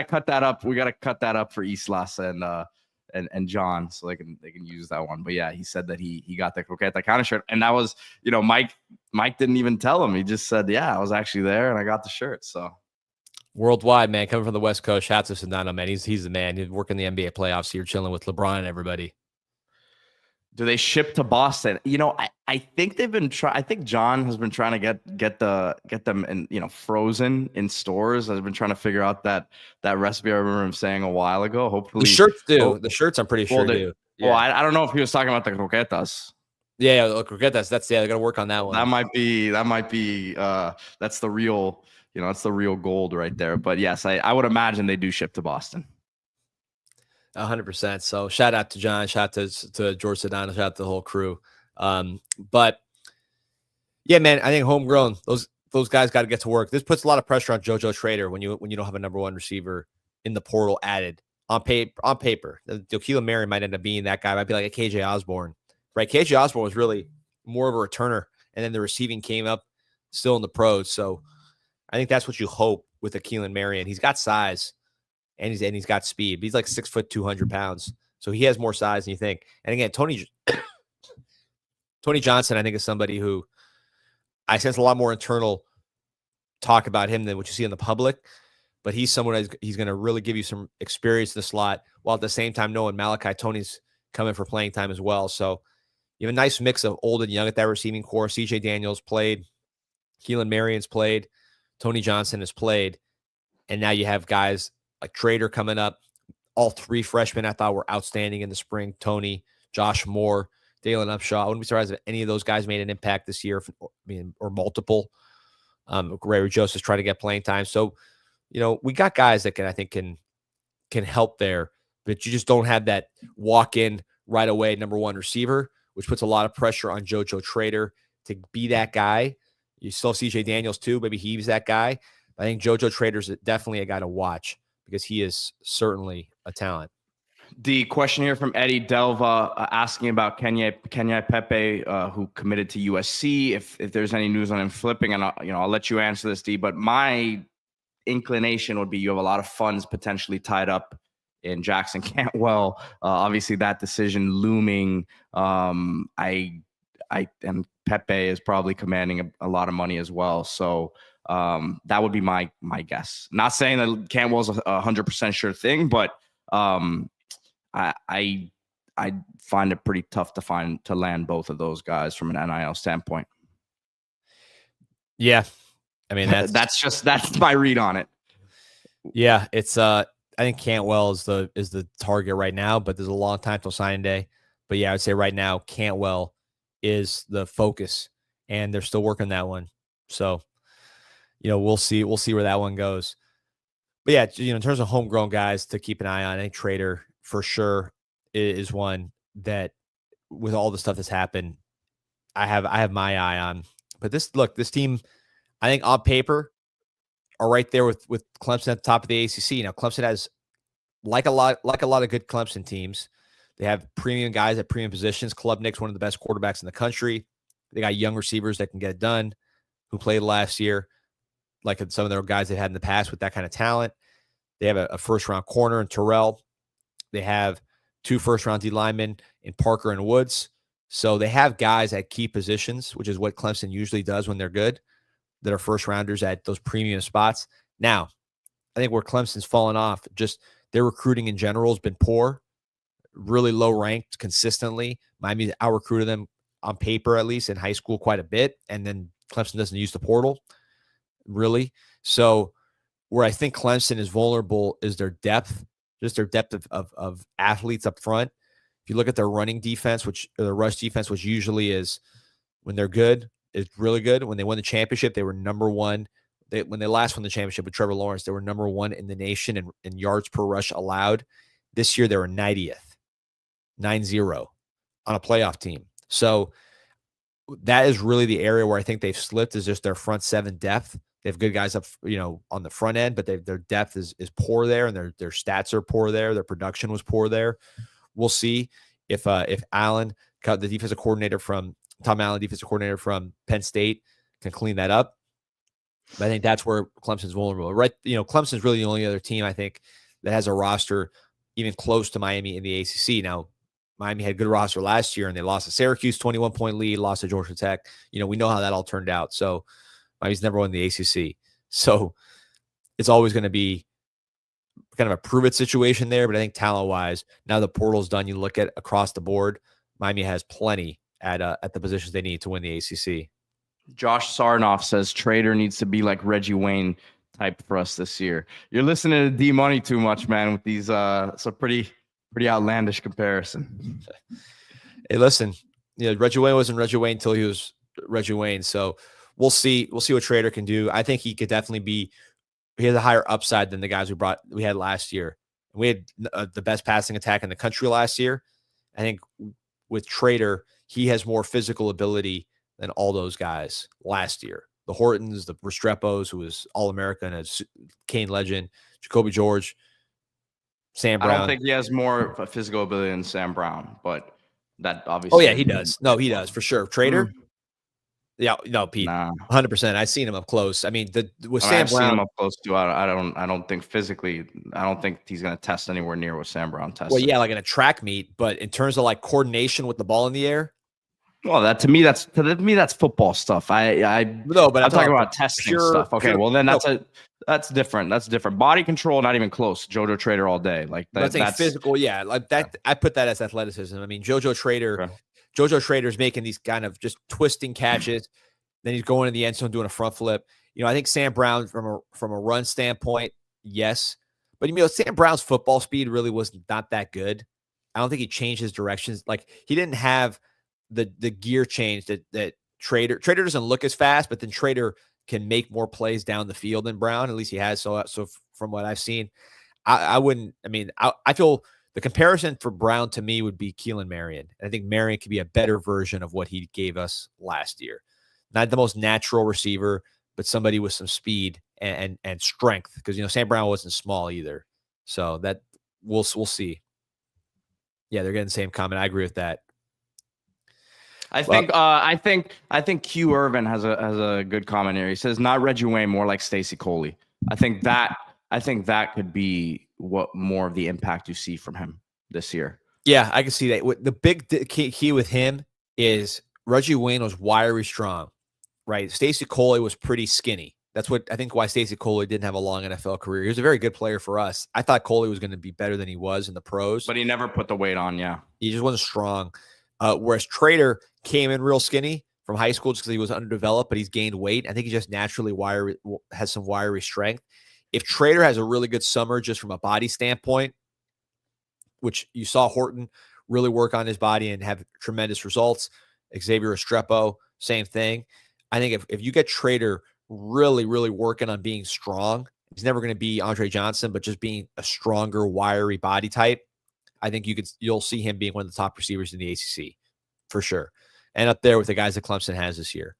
cut that up. We gotta cut that up for Islas and John, so they can use that one. But yeah, he said that he got the Croqueta County shirt, and that was, Mike didn't even tell him. He just said, yeah, I was actually there and I got the shirt. So worldwide, man, coming from the West Coast, shout out to Sedano, man. He's the man. He's working the NBA playoffs here, chilling with LeBron and everybody. Do they ship to Boston? I think they've been trying. I think John has been trying to get them in, frozen in stores. I've been trying to figure out that recipe. I remember him saying a while ago. Hopefully, the shirts do. The shirts, I'm pretty sure do. Yeah. Well, I don't know if he was talking about the croquetas. Yeah, the croquetas. They got to work on that one. That might be. That's the real. That's the real gold right there. But yes, I would imagine they do ship to Boston. 100%. So shout out to John, shout out to George Sedano, shout out to the whole crew. But yeah, man, I think homegrown, those guys got to get to work. This puts a lot of pressure on JoJo Trader when you don't have a #1 receiver in the portal added on paper. Keelan Mary might end up being that guy. Might be like a KJ Osborne, right? KJ Osborne was really more of a returner, and then the receiving came up still in the pros. So I think that's what you hope with a Keelan Mary, and he's got size. And he's got speed. But he's like 6 foot, 200 pounds. So he has more size than you think. And again, Tony Johnson, I think, is somebody who I sense a lot more internal talk about him than what you see in the public. But he's someone he's going to really give you some experience in the slot, while at the same time knowing Malachi Tony's coming for playing time as well. So you have a nice mix of old and young at that receiving core. CJ Daniels played. Keelan Marion's played. Tony Johnson has played. And now you have guys like Trader coming up. All 3 freshmen I thought were outstanding in the spring. Tony, Josh Moore, Dalen Upshaw. I wouldn't be surprised if any of those guys made an impact this year, or multiple. Gregory Joseph's trying to get playing time. So, we got guys that I think can help there, but you just don't have that walk-in right away #1 receiver, which puts a lot of pressure on JoJo Trader to be that guy. You still have CJ Daniels too. Maybe he's that guy. I think JoJo Trader's definitely a guy to watch, because he is certainly a talent. The question here from Eddie Delva asking about Kenya Pepe, who committed to USC. If there's any news on him flipping, and I'll let you answer this, D. But my inclination would be you have a lot of funds potentially tied up in Jackson Cantwell. Obviously, that decision looming. And Pepe is probably commanding a lot of money as well. So that would be my guess. Not saying that Cantwell's 100% sure thing, but I find it pretty tough to land both of those guys from an NIL standpoint. Yeah, I mean that's my read on it. Yeah, it's I think Cantwell is the target right now, but there's a long time till signing day. But yeah, I would say right now Cantwell is the focus and they're still working that one. So, we'll see where that one goes. But yeah, in terms of homegrown guys to keep an eye on, I think Trader for sure is one that, with all the stuff that's happened, I have my eye on. But this team, I think on paper, are right there with Clemson at the top of the ACC. Now, Clemson has, like a lot of good Clemson teams, they have premium guys at premium positions. Klubnik's one of the best quarterbacks in the country. They got young receivers that can get it done, who played last year, like some of their guys they've had in the past with that kind of talent. They have a first-round corner in Terrell. They have 2 first-round D linemen in Parker and Woods. So they have guys at key positions, which is what Clemson usually does when they're good, that are first-rounders at those premium spots. Now, I think where Clemson's fallen off, just their recruiting in general has been poor, really low ranked consistently. Miami's out-recruited them on paper, at least in high school, quite a bit. And then Clemson doesn't use the portal, really. So where I think Clemson is vulnerable is their depth, just their depth of athletes up front. If you look at their running defense, or their rush defense, which usually is, when they're good, is really good. When they won the championship, they were number one. When they last won the championship with Trevor Lawrence, they were number one in the nation in yards per rush allowed. This year, they were 90th, 9-0 on a playoff team. So that is really the area where I think they've slipped, is just their front seven depth. They have good guys up, on the front end, but their depth is poor there, and their stats are poor there. Their production was poor there. We'll see if Allen, the defensive coordinator from Tom Allen, defensive coordinator from Penn State, can clean that up. But I think that's where Clemson's vulnerable, right? Clemson's really the only other team, I think, that has a roster even close to Miami in the ACC. Now, Miami had a good roster last year, and they lost to Syracuse, 21-point lead, lost to Georgia Tech. We know how that all turned out. So Miami's never won the ACC. So it's always going to be kind of a prove-it situation there. But I think talent-wise, now the portal's done, you look at across the board, Miami has plenty at the positions they need to win the ACC. Josh Sarnoff says Trader needs to be like Reggie Wayne type for us this year. You're listening to D Money too much, man, with these so pretty outlandish comparison. Hey, listen, Reggie Wayne wasn't Reggie Wayne until he was Reggie Wayne. So we'll see what Trader can do. I think he could definitely he has a higher upside than the guys we had last year. We had the best passing attack in the country last year. I think with Trader, he has more physical ability than all those guys last year. The Hortons, the Restrepos, who was All-American, a Kane legend, Jacoby George, Sam Brown. I don't think he has more physical ability than Sam Brown, but that obviously. Oh, yeah, he does. No, he does, for sure. Trader? Yeah, no, Pete, 100%. I've seen him up close. I mean, with Sam Brown, seen him up close too. I don't think physically. I don't think he's going to test anywhere near what Sam Brown tested. Well, yeah, like in a track meet, but in terms of like coordination with the ball in the air. Well, to me that's football stuff. No, but I'm talking about testing stuff. Okay, well then that's different. That's different. Body control, not even close. JoJo Trader all day, like that. That's physical. Yeah, like that. Yeah. I put that as athleticism. I mean, JoJo Trader. Okay. JoJo Trader's making these kind of just twisting catches. Then he's going in the end zone doing a front flip. I think Sam Brown from a run standpoint, yes. But Sam Brown's football speed really was not that good. I don't think he changed his directions. Like, he didn't have the gear change that Trader doesn't look as fast, but then Trader can make more plays down the field than Brown. At least he has. So from what I've seen, I feel the comparison for Brown to me would be Keelan Marion. I think Marion could be a better version of what he gave us last year. Not the most natural receiver, but somebody with some speed and strength. Because Sam Brown wasn't small either. So that we'll see. Yeah, they're getting the same comment. I agree with that. I think Q Irvin has a good comment here. He says not Reggie Wayne, more like Stacy Coley. I think that could be what more of the impact you see from him this year. Yeah, I can see that. The big key with him is Reggie Wayne was wiry strong, right? Stacy Coley was pretty skinny. That's what I think why Stacy Coley didn't have a long NFL career. He was a very good player for us. I thought Coley was going to be better than he was in the pros. But he never put the weight on, yeah. He just wasn't strong. Whereas Trader came in real skinny from high school just because he was underdeveloped, but he's gained weight. I think he just naturally has some wiry strength. If Trader has a really good summer just from a body standpoint, which you saw Horton really work on his body and have tremendous results, Xavier Restrepo same thing. I think if you get Trader really, really working on being strong, he's never going to be Andre Johnson, but just being a stronger, wiry body type, I think you'll see him being one of the top receivers in the ACC for sure. And up there with the guys that Clemson has this year.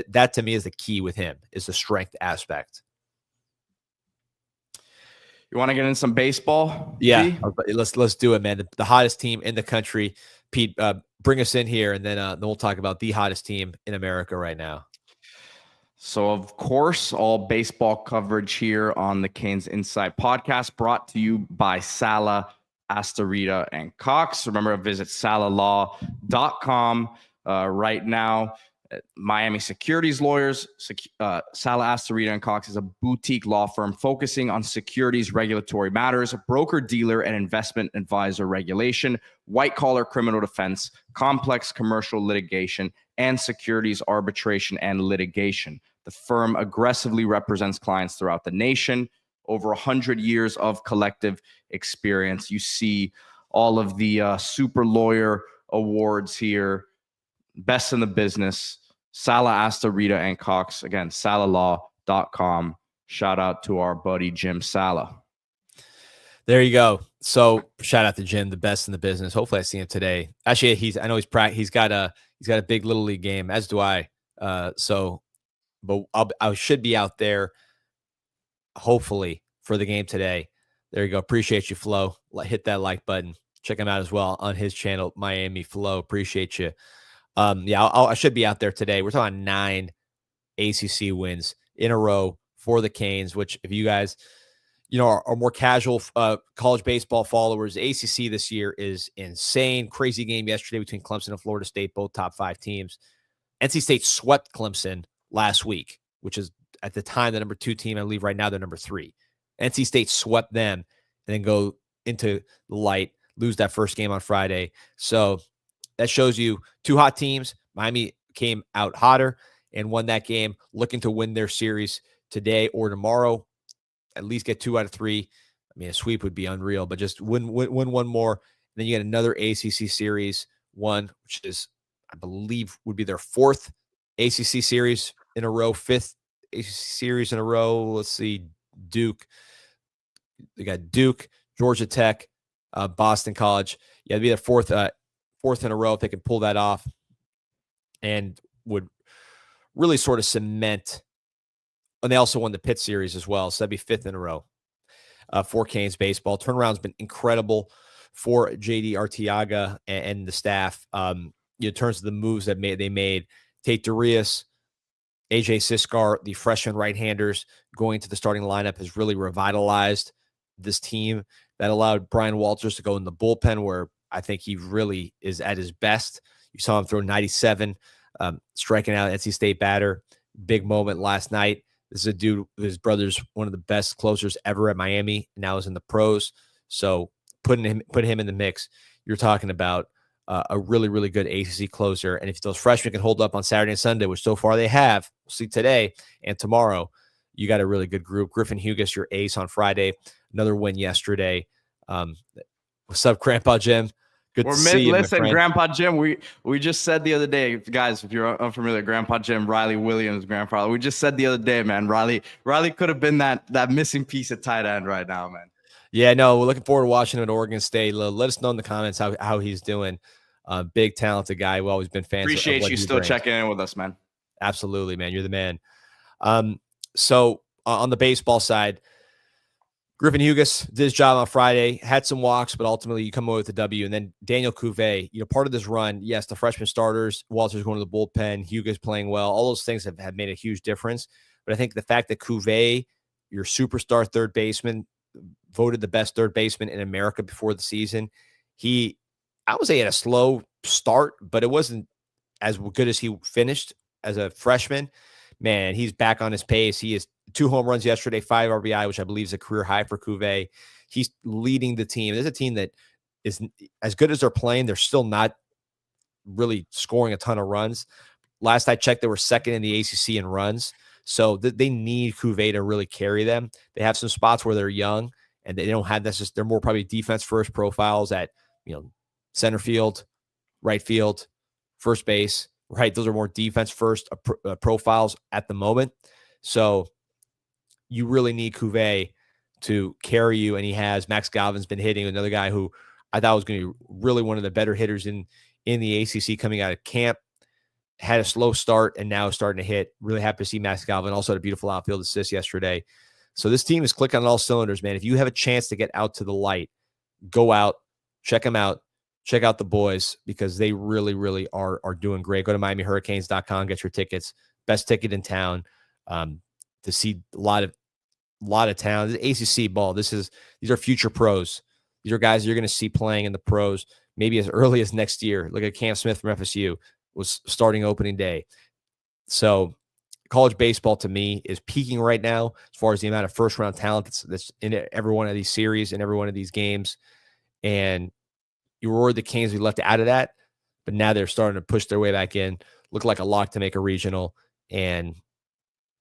That to me is the key with him, is the strength aspect. You want to get in some baseball? Yeah, D? let's do it, man. The hottest team in the country. Pete, bring us in here, and then we'll talk about the hottest team in America right now. So, of course, all baseball coverage here on the CanesInSight podcast brought to you by Sala, Astarita, and Cox. Remember to visit salalaw.com right now. Miami securities lawyers. Sala, Astarita, and Cox is a boutique law firm focusing on securities regulatory matters, broker dealer and investment advisor regulation, white collar criminal defense, complex commercial litigation, and securities arbitration and litigation. The firm aggressively represents clients throughout the nation. Over 100 years of collective experience. You see all of the super lawyer awards here. Best in the business. Sala, Astarita, and Cox. Again, salalaw.com. Shout out to our buddy Jim Sala. There you go. So shout out to Jim, the best in the business. Hopefully I see him today. Actually, I know he's got a big little league game, as do I. But I should be out there hopefully for the game today. There you go. Appreciate you, Flo. Hit that like button. Check him out as well on his channel, Miami Flo. Appreciate you. I should be out there today. We're talking 9 ACC wins in a row for the Canes, which if you guys, are more casual college baseball followers, ACC this year is insane. Crazy game yesterday between Clemson and Florida State, both top 5 teams. NC State swept Clemson last week, which is at the time the number 2 team. I believe right now they're number 3. NC State swept them and then go into the light, lose that first game on Friday. So that shows you 2 hot teams. Miami came out hotter and won that game, looking to win their series today or tomorrow, at least get 2 out of 3. I mean, a sweep would be unreal, but just win one more. And then you get another ACC series, which is, I believe, would be their 4th ACC series in a row, 5th ACC series in a row. Let's see, Duke. They got Duke, Georgia Tech, Boston College. Yeah, it'd be their 4th in a row if they can pull that off, and would really sort of cement. And they also won the Pitt series as well, so that'd be 5th in a row for Canes baseball. Turnaround's been incredible for JD Arteaga and the staff. In terms of the moves that they made, Tate Durias, AJ Siskar, the freshman right-handers going to the starting lineup has really revitalized this team. That allowed Brian Walters to go in the bullpen, where I think he really is at his best. You saw him throw 97, striking out NC State batter. Big moment last night. This is a dude, his brother's one of the best closers ever at Miami, now is in the pros. So put him in the mix. You're talking about a really, really good ACC closer. And if those freshmen can hold up on Saturday and Sunday, which so far they have, we'll see today and tomorrow, you got a really good group. Griffin Hugas, your ace on Friday. Another win yesterday. What's up, Grandpa Jim? Good to see you, listen, Grandpa Jim, we just said the other day, guys, if you're unfamiliar, Grandpa Jim, Riley Williams' grandfather. We just said the other day, man, Riley could have been that missing piece at tight end right now, man. Yeah, no, we're looking forward to watching him at Oregon State. Let us know in the comments how he's doing. Big, talented guy. We've always been fans. Appreciate you still checking in with us, man. Absolutely, man. You're the man. So on the baseball side, Griffin Hugas did his job on Friday, had some walks, but ultimately you come away with the W. And then Daniel Cuvée, part of this run, yes, the freshman starters, Walters going to the bullpen, Hugas playing well, all those things have made a huge difference. But I think the fact that Cuvée, your superstar third baseman, voted the best third baseman in America before the season, I would say, had a slow start, but it wasn't as good as he finished as a freshman. Man, he's back on his pace. He is 2 home runs yesterday, 5 RBI, which I believe is a career high for Cuvée. He's leading the team. There's a team that is as good as they're playing. They're still not really scoring a ton of runs. Last I checked, they were 2nd in the ACC in runs. So they need Cuvée to really carry them. They have some spots where they're young and they don't have this. They're more probably defense first profiles at, center field, right field, first base. right? Those are more defense first profiles at the moment. So you really need Cuvée to carry you, and he has. Max Galvin's been hitting, another guy who I thought was going to be really one of the better hitters in the ACC coming out of camp. Had a slow start and now starting to hit. Really happy to see Max Galvin. Also had a beautiful outfield assist yesterday. So this team is clicking on all cylinders, man. If you have a chance to get out to the light, go out, check them out, check out the boys, because they really, really are doing great. Go to MiamiHurricanes.com, get your tickets. Best ticket in town to see a lot of talent. ACC ball. These are future pros. These are guys you're going to see playing in the pros maybe as early as next year. Look at Cam Smith from FSU was starting opening day. So college baseball to me is peaking right now as far as the amount of first round talent that's in every one of these series and every one of these games. And you were worried the Canes would be left out of that, but now they're starting to push their way back in. Look like a lock to make a regional. And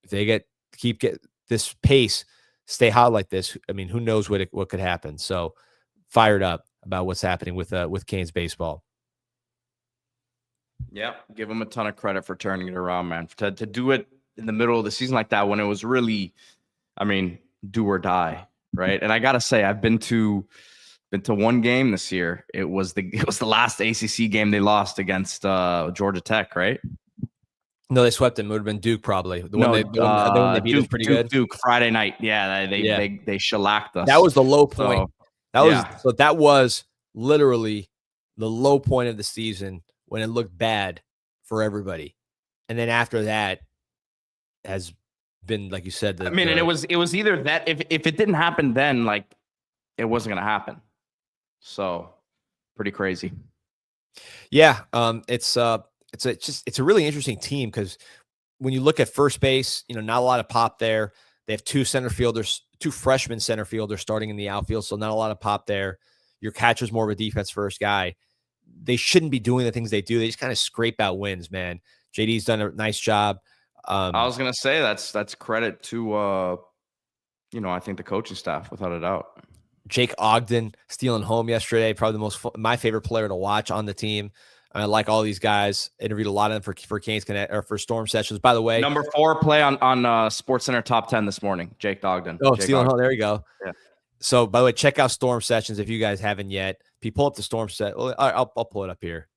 if they keep this pace, stay hot like this, I mean, who knows what could happen. So fired up about what's happening with Canes baseball. Yeah, give them a ton of credit for turning it around, man. To do it in the middle of the season like that, when it was really, I mean, do or die, right? And I gotta say, I've been to one game this year. It was the last ACC game they lost against Georgia Tech, right? No, they swept them. It would have been Duke probably. The one they beat us pretty good. Duke Friday night. Yeah, they shellacked us. That was the low point. So, that was literally the low point of the season when it looked bad for everybody. And then after that has been, like you said, and it was either that if it didn't happen then, like, it wasn't going to happen. So pretty crazy. Yeah. It's a really interesting team because when you look at first base, not a lot of pop there. They have two freshman center fielders starting in the outfield. So not a lot of pop there. Your catcher's more of a defense first guy. They shouldn't be doing the things they do. They just kind of scrape out wins, man. JD's done a nice job. I was gonna say that's credit to I think the coaching staff, without a doubt. Jake Ogden stealing home yesterday, probably my favorite player to watch on the team. I like all these guys. Interviewed a lot of them for Canes Connect or for Storm Sessions. By the way, number 4 play on SportsCenter top 10 this morning. Jake Ogden. Oh, stealing home. There you go. Yeah. So, by the way, check out Storm Sessions if you guys haven't yet. If you pull up the Storm set, I'll pull it up here.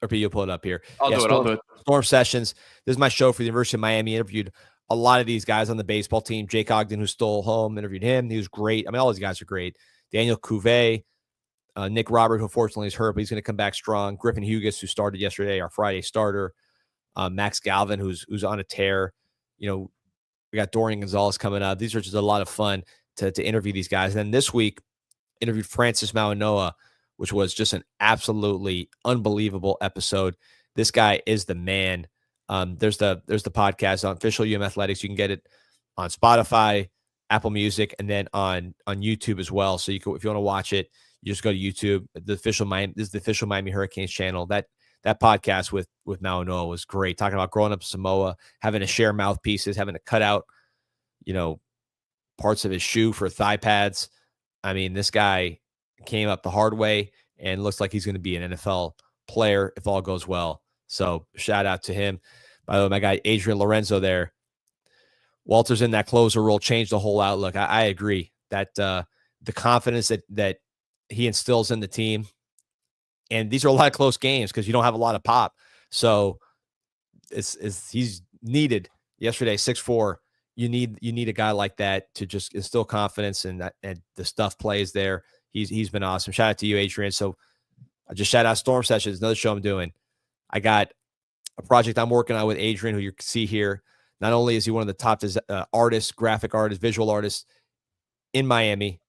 Or you'll pull it up here. I'll do it. Storm Sessions. This is my show for the University of Miami. Interviewed a lot of these guys on the baseball team. Jake Ogden, who stole home, interviewed him. He was great. I mean, all these guys are great. Daniel Cuvée, Nick Robert, who unfortunately is hurt, but he's going to come back strong. Griffin Hugas, who started yesterday, our Friday starter. Max Galvin, who's on a tear. We got Dorian Gonzalez coming up. These are just a lot of fun to interview these guys. And then this week, interviewed Francis Mauanoa, which was just an absolutely unbelievable episode. This guy is the man. There's the podcast on Official UM Athletics. You can get it on Spotify, Apple Music, and then on YouTube as well. So if you want to watch it, you just go to YouTube. This is the official Miami Hurricanes channel. That podcast with Mauanoa was great. Talking about growing up in Samoa, having to share mouthpieces, having to cut out, parts of his shoe for thigh pads. I mean, this guy came up the hard way and looks like he's going to be an NFL player if all goes well. So shout out to him. By the way, my guy Adrian Lorenzo there. Walter's in that closer role, changed the whole outlook. I agree that the confidence that he instills in the team, and these are a lot of close games because you don't have a lot of pop. So he's needed yesterday, 6'4". You need a guy like that to just instill confidence, and the stuff plays there. He's been awesome. Shout out to you, Adrian. So I just shout out Storm Sessions, another show I'm doing. I got a project I'm working on with Adrian, who you can see here. Not only is he one of the top artists, graphic artists, visual artists in Miami,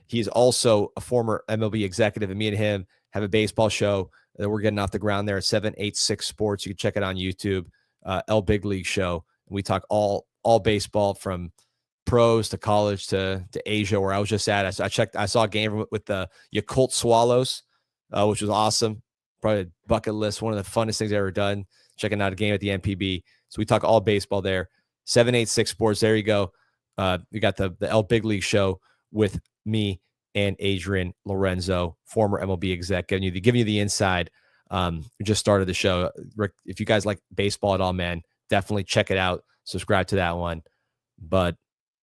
he's also a former MLB executive, and me and him have a baseball show that we're getting off the ground there at 786 Sports. You can check it on YouTube, El Big League Show. We talk all baseball from pros to college to Asia, where I was just at. I saw a game with the Yakult Swallows, which was awesome. Probably a bucket list, one of the funnest things I've ever done. Checking out a game at the MPB. So we talk all baseball there. 786 Sports. There you go. We got the El Big League Show with me and Adrian Lorenzo, former MLB exec, giving you the inside We just started the show. Rick, if you guys like baseball at all, man, definitely check it out. Subscribe to that one. But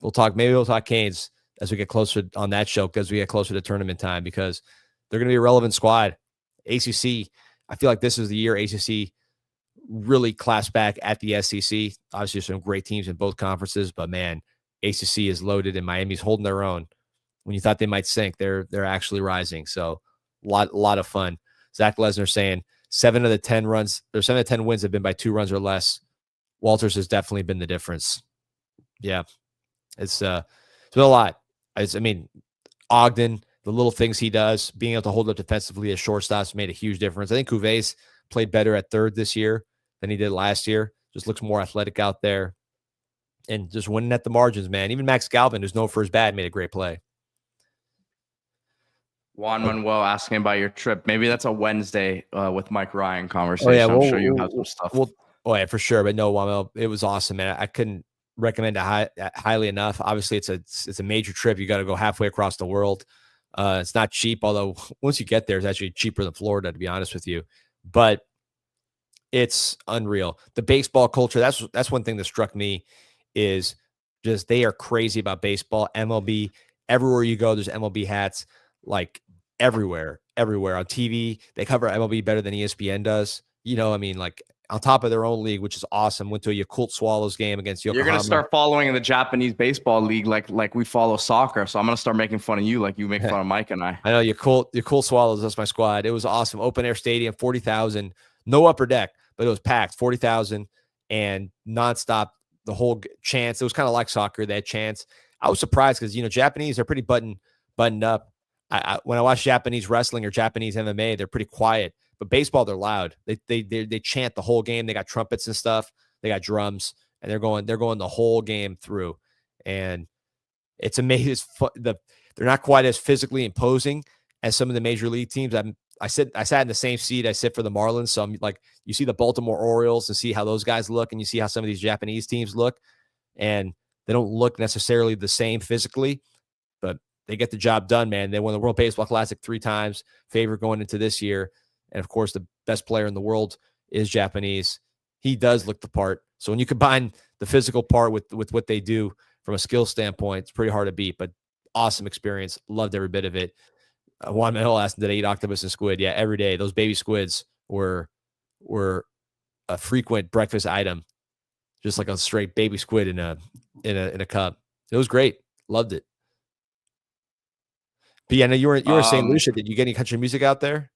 maybe we'll talk Canes as we get closer on that show, because we get closer to tournament time, because they're going to be a relevant squad. ACC, I feel like this is the year ACC really claps back at the SEC. Obviously, there's some great teams in both conferences, but man, ACC is loaded and Miami's holding their own. When you thought they might sink, they're actually rising. So a lot of fun. Zach Lesnar saying 7 of the 10 wins have been by 2 runs or less. Walters has definitely been the difference. Yeah, it's been a lot. Ogden, the little things he does, being able to hold up defensively as shortstops made a huge difference. I think Cuvées played better at third this year than he did last year. Just looks more athletic out there. And just winning at the margins, man. Even Max Galvin, who's known for his bat, made a great play. Juan Manuel asking about your trip. Maybe that's a Wednesday with Mike Ryan conversation. Yeah, I'm sure you have some stuff. Yeah, for sure. But no, Juan, it was awesome, man. I couldn't recommend it highly enough. Obviously, it's a major trip. You got to go halfway across the world. It's not cheap, although once you get there, it's actually cheaper than Florida, to be honest with you. But it's unreal. The baseball culture, that's one thing that struck me, is just they are crazy about baseball. MLB, everywhere you go, there's MLB hats, like everywhere on TV. They cover MLB better than ESPN does. Like on top of their own league, which is awesome. Went to a Yakult Swallows game against Yokohama. You're going to start following the Japanese baseball league like we follow soccer. So I'm going to start making fun of you like you make fun of Mike and I. I know Yakult Swallows, that's my squad. It was awesome. Open air stadium, 40,000, no upper deck, but it was packed, 40,000 and nonstop, the whole chants. It was kind of like soccer, that chants. I was surprised because, Japanese are pretty buttoned up. When I watch Japanese wrestling or Japanese MMA, they're pretty quiet. But baseball, they're loud. They chant the whole game. They got trumpets and stuff. They got drums, and they're going the whole game through. And it's amazing. They're not quite as physically imposing as some of the major league teams. I sat in the same seat I sit for the Marlins. So I'm like, you see the Baltimore Orioles and see how those guys look, and you see how some of these Japanese teams look, and they don't look necessarily the same physically, but they get the job done, man. They won the World Baseball Classic 3 times, favorite going into this year. And of course, the best player in the world is Japanese. He does look the part. So when you combine the physical part with what they do from a skill standpoint, it's pretty hard to beat, but awesome experience. Loved every bit of it. Juan Manuel asked him, did I eat octopus and squid? Yeah, every day. Those baby squids were a frequent breakfast item, just like a straight baby squid in a cup. It was great. Loved it. But yeah, no, you were in St. Lucia. Did you get any country music out there?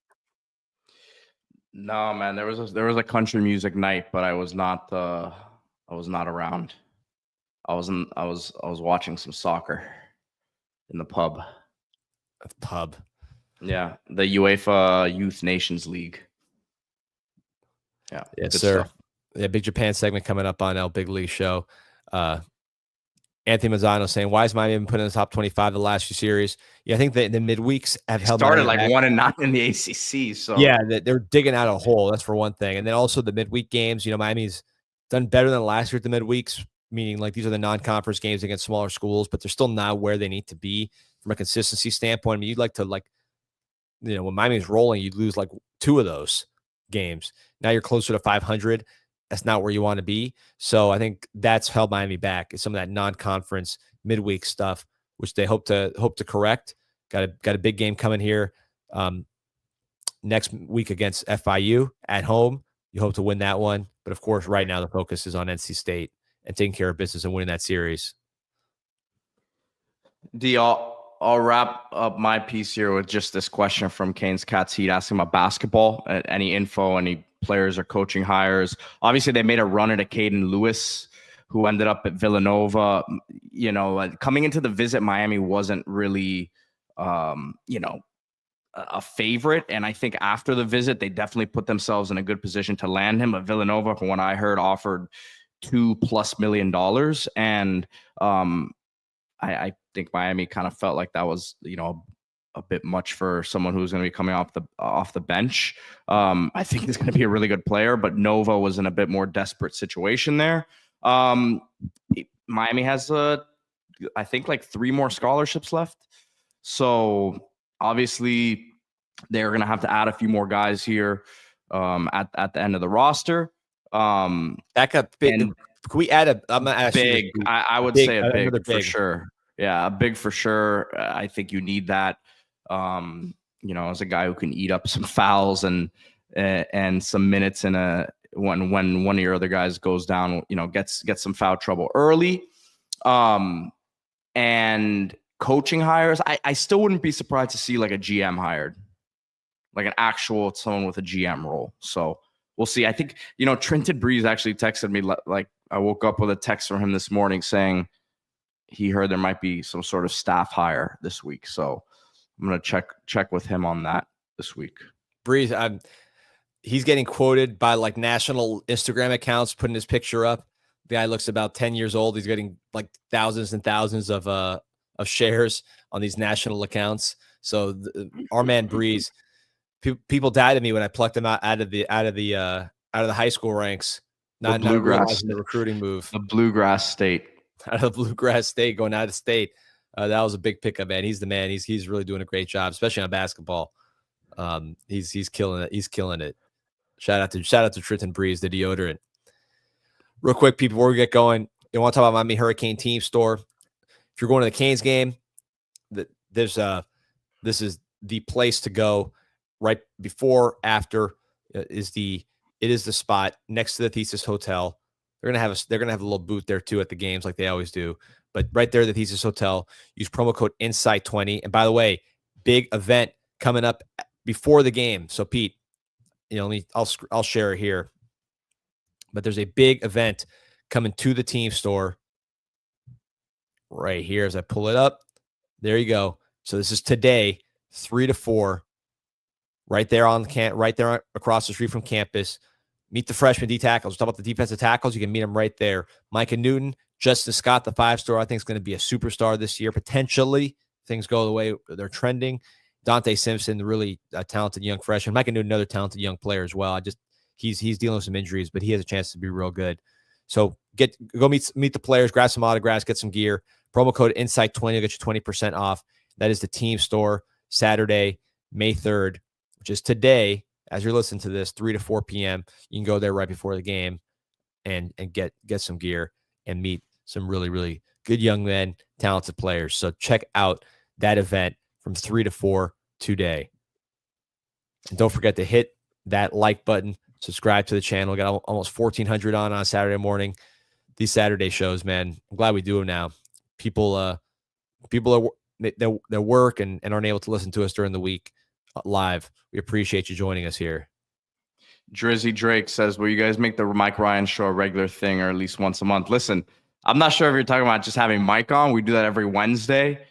No, man. There was a country music night, but I was not around. I was watching some soccer in the pub. The pub. Yeah, the UEFA Youth Nations League. Yeah, yes, sir. Stuff. Yeah, Big Japan segment coming up on El Big League show. Anthony Mazzano saying, why is Miami even put in the top 25 the last few series? Yeah, I think the midweeks have held started like 1-9 in the ACC. So yeah, they're digging out a hole. That's for one thing. And then also the midweek games, Miami's done better than last year at the midweeks, meaning like these are the non-conference games against smaller schools, but they're still not where they need to be from a consistency standpoint. I mean, you'd like to when Miami's rolling, you'd lose like 2 of those games. Now you're closer to 500. That's not where you want to be. So I think that's held Miami back, is some of that non-conference midweek stuff, which they hope to correct. Got a big game coming here next week against FIU at home. You hope to win that one. But of course, right now the focus is on NC State and taking care of business and winning that series. I'll wrap up my piece here with just this question from Canes Cats Heat asking about basketball. Any info, any players or coaching hires? Obviously, they made a run at Caden Lewis, who ended up at Villanova. Coming into the visit, Miami wasn't really, a favorite. And I think after the visit, they definitely put themselves in a good position to land him. But Villanova, from what I heard, offered $2+ million. And I think Miami kind of felt like that was, a bit much for someone who's going to be coming off the bench. I think he's going to be a really good player, but Nova was in a bit more desperate situation there. Miami has, I think, like 3 more scholarships left. So obviously they're going to have to add a few more guys here. at the end of the roster. That got big. Can we add a? I'm gonna ask big. You I would big, say a big for big. sure. Yeah, a big for sure. I think you need that. As a guy who can eat up some fouls and some minutes in when one of your other guys goes down, gets some foul trouble early. And coaching hires, I still wouldn't be surprised to see like a GM hired, like an actual someone with a GM role. So we'll see. I think, Trenton Breeze actually texted me, like I woke up with a text from him this morning saying he heard there might be some sort of staff hire this week. So I'm going to check with him on that this week. Breeze, he's getting quoted by like national Instagram accounts, putting his picture up. The guy looks about 10 years old. He's getting like thousands and thousands of shares on these national accounts. So our man Breeze, people died to me when I plucked him out of the high school ranks. Not realizing the recruiting move. The Bluegrass State. Out of the Bluegrass State, going out of state. That was a big pickup, man. He's the man. He's really doing a great job, especially on basketball. He's killing it. He's killing it. Shout out to Trenton Breeze, the deodorant. Real quick, people, before we get going, you want to talk about Miami Hurricane team store? If you're going to the Canes game, this is the place to go. Right before, after it is the spot next to the Thesis Hotel. They're gonna have a little booth there too at the games, like they always do. But right there, the Thesis Hotel. Use promo code INSIGHT20. And by the way, big event coming up before the game. So Pete, I'll share it here. But there's a big event coming to the team store right here as I pull it up. There you go. So this is today, 3 to 4, right there right there across the street from campus. Meet the freshman D tackles. We'll talk about the defensive tackles. You can meet them right there. Micah Newton, Justin Scott, the 5-star, I think is going to be a superstar this year. Potentially, things go the way they're trending. Dante Simpson, the really talented young freshman. Micah Newton, another talented young player as well. He's dealing with some injuries, but he has a chance to be real good. So go meet the players, grab some autographs, get some gear. Promo code INSIGHT20 will get you 20% off. That is the team store, Saturday, May 3rd, which is today. As you're listening to this, 3 to 4 p.m., you can go there right before the game and get some gear and meet some really, really good young men, talented players. So check out that event from 3 to 4 today. And don't forget to hit that like button, subscribe to the channel. We got almost 1,400 on Saturday morning. These Saturday shows, man, I'm glad we do them now. People are they work and aren't able to listen to us during the week live. We appreciate you joining us here. Drizzy Drake says, will you guys make the Mike Ryan show a regular thing or at least once a month? Listen, I'm not sure if you're talking about just having Mike on. We do that every Wednesday,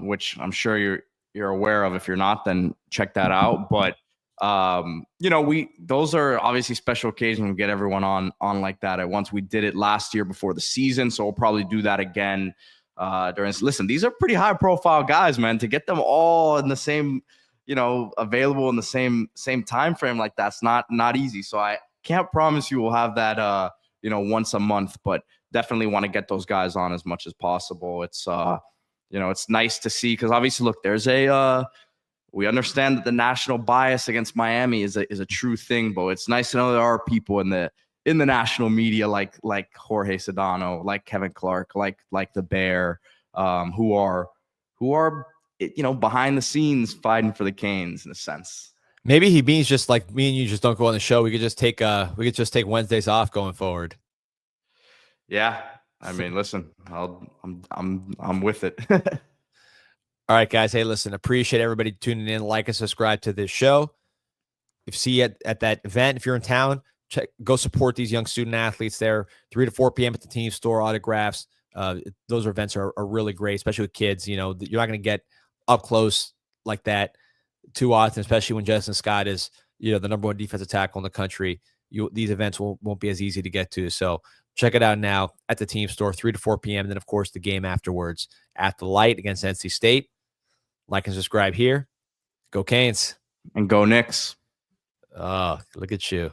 which I'm sure you're aware of. If you're not, then check that out. But those are obviously special occasions. We get everyone on like that at once. We did it last year before the season, so we'll probably do that again listen, these are pretty high profile guys, man. To get them all in the same, available in the same time frame like that's not easy. So I can't promise you we'll have that once a month, but definitely want to get those guys on as much as possible. It's it's nice to see, because obviously, look, there's we understand that the national bias against Miami is a true thing, but it's nice to know there are people in the national media like Jorge Sedano, like Kevin Clark, like the Bear, who are behind the scenes fighting for the Canes in a sense. Maybe he means just like me and you just don't go on the show. We could just take Wednesdays off going forward. Yeah, I mean, listen, I'm with it. All right, guys. Hey, listen, appreciate everybody tuning in. Like and subscribe to this show. If you see you at that event, if you're in town, go support these young student athletes there. 3 to 4 p.m. at the team store, autographs. Those events are really great, especially with kids. You're not going to get up close like that too often, especially when Justin Scott is, the number one defensive tackle in the country. These events won't be as easy to get to. So check it out now at the team store, 3 to 4 p.m. And then, of course, the game afterwards at the Light against NC State. Like and subscribe here. Go Canes. And go Knicks. Oh, look at you.